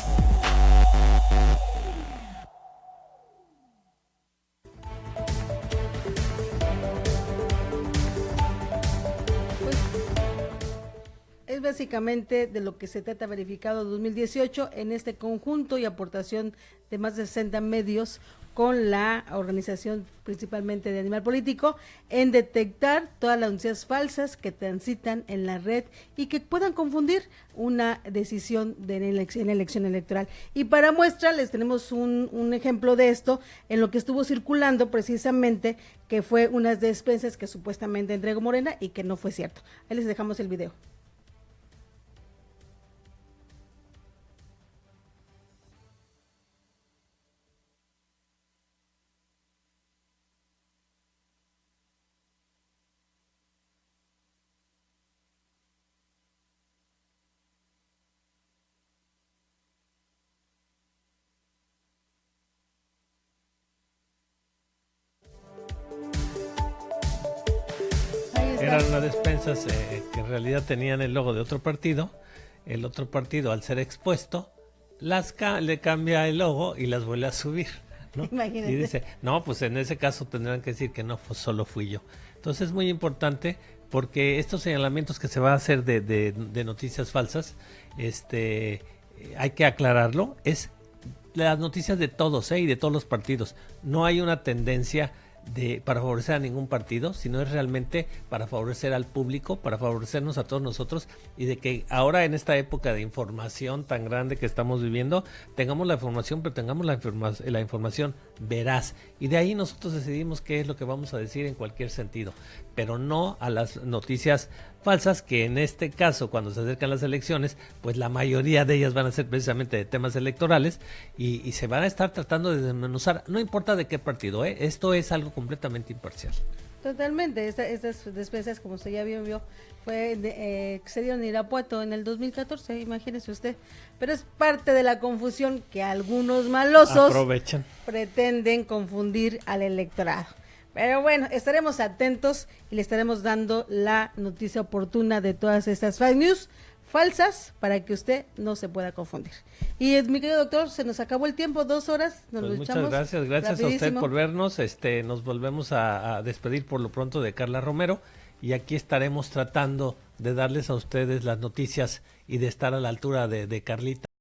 Es básicamente de lo que se trata Verificado 2018 en este conjunto y aportación de más de 60 medios con la organización principalmente de Animal Político en detectar todas las noticias falsas que transitan en la red y que puedan confundir una decisión de elección electoral. Y para muestra les tenemos un ejemplo de esto en lo que estuvo circulando precisamente, que fue unas despensas que supuestamente entregó Morena y que no fue cierto. Ahí les dejamos el video. Eran unas despensas que en realidad tenían el logo de otro partido. El otro partido, al ser expuesto, le cambia el logo y las vuelve a subir, ¿no? Imagínate. Y dice, no, pues en ese caso tendrán que decir que no, pues solo fui yo. Entonces es muy importante porque estos señalamientos que se van a hacer de noticias falsas, hay que aclararlo, es las noticias de todos, y de todos los partidos. No hay una tendencia para favorecer a ningún partido, sino es realmente para favorecer al público, para favorecernos a todos nosotros, y de que ahora en esta época de información tan grande que estamos viviendo, tengamos la información, pero tengamos la información veraz, y de ahí nosotros decidimos qué es lo que vamos a decir en cualquier sentido, pero no a las noticias falsas, que en este caso, cuando se acercan las elecciones, pues la mayoría de ellas van a ser precisamente de temas electorales, y se van a estar tratando de desmenuzar, no importa de qué partido, esto es algo completamente imparcial. Totalmente, estas despensas, como usted ya vio, se dieron en Irapuato en el 2014, imagínese usted, pero es parte de la confusión que algunos malosos aprovechan, pretenden confundir al electorado. Pero bueno, estaremos atentos y le estaremos dando la noticia oportuna de todas estas fake news falsas para que usted no se pueda confundir. Y mi querido doctor, se nos acabó el tiempo, 2 horas, nos pues lo echamos. Muchas gracias a usted por vernos. Nos volvemos a despedir por lo pronto de Carla Romero, y aquí estaremos tratando de darles a ustedes las noticias y de estar a la altura de Carlita.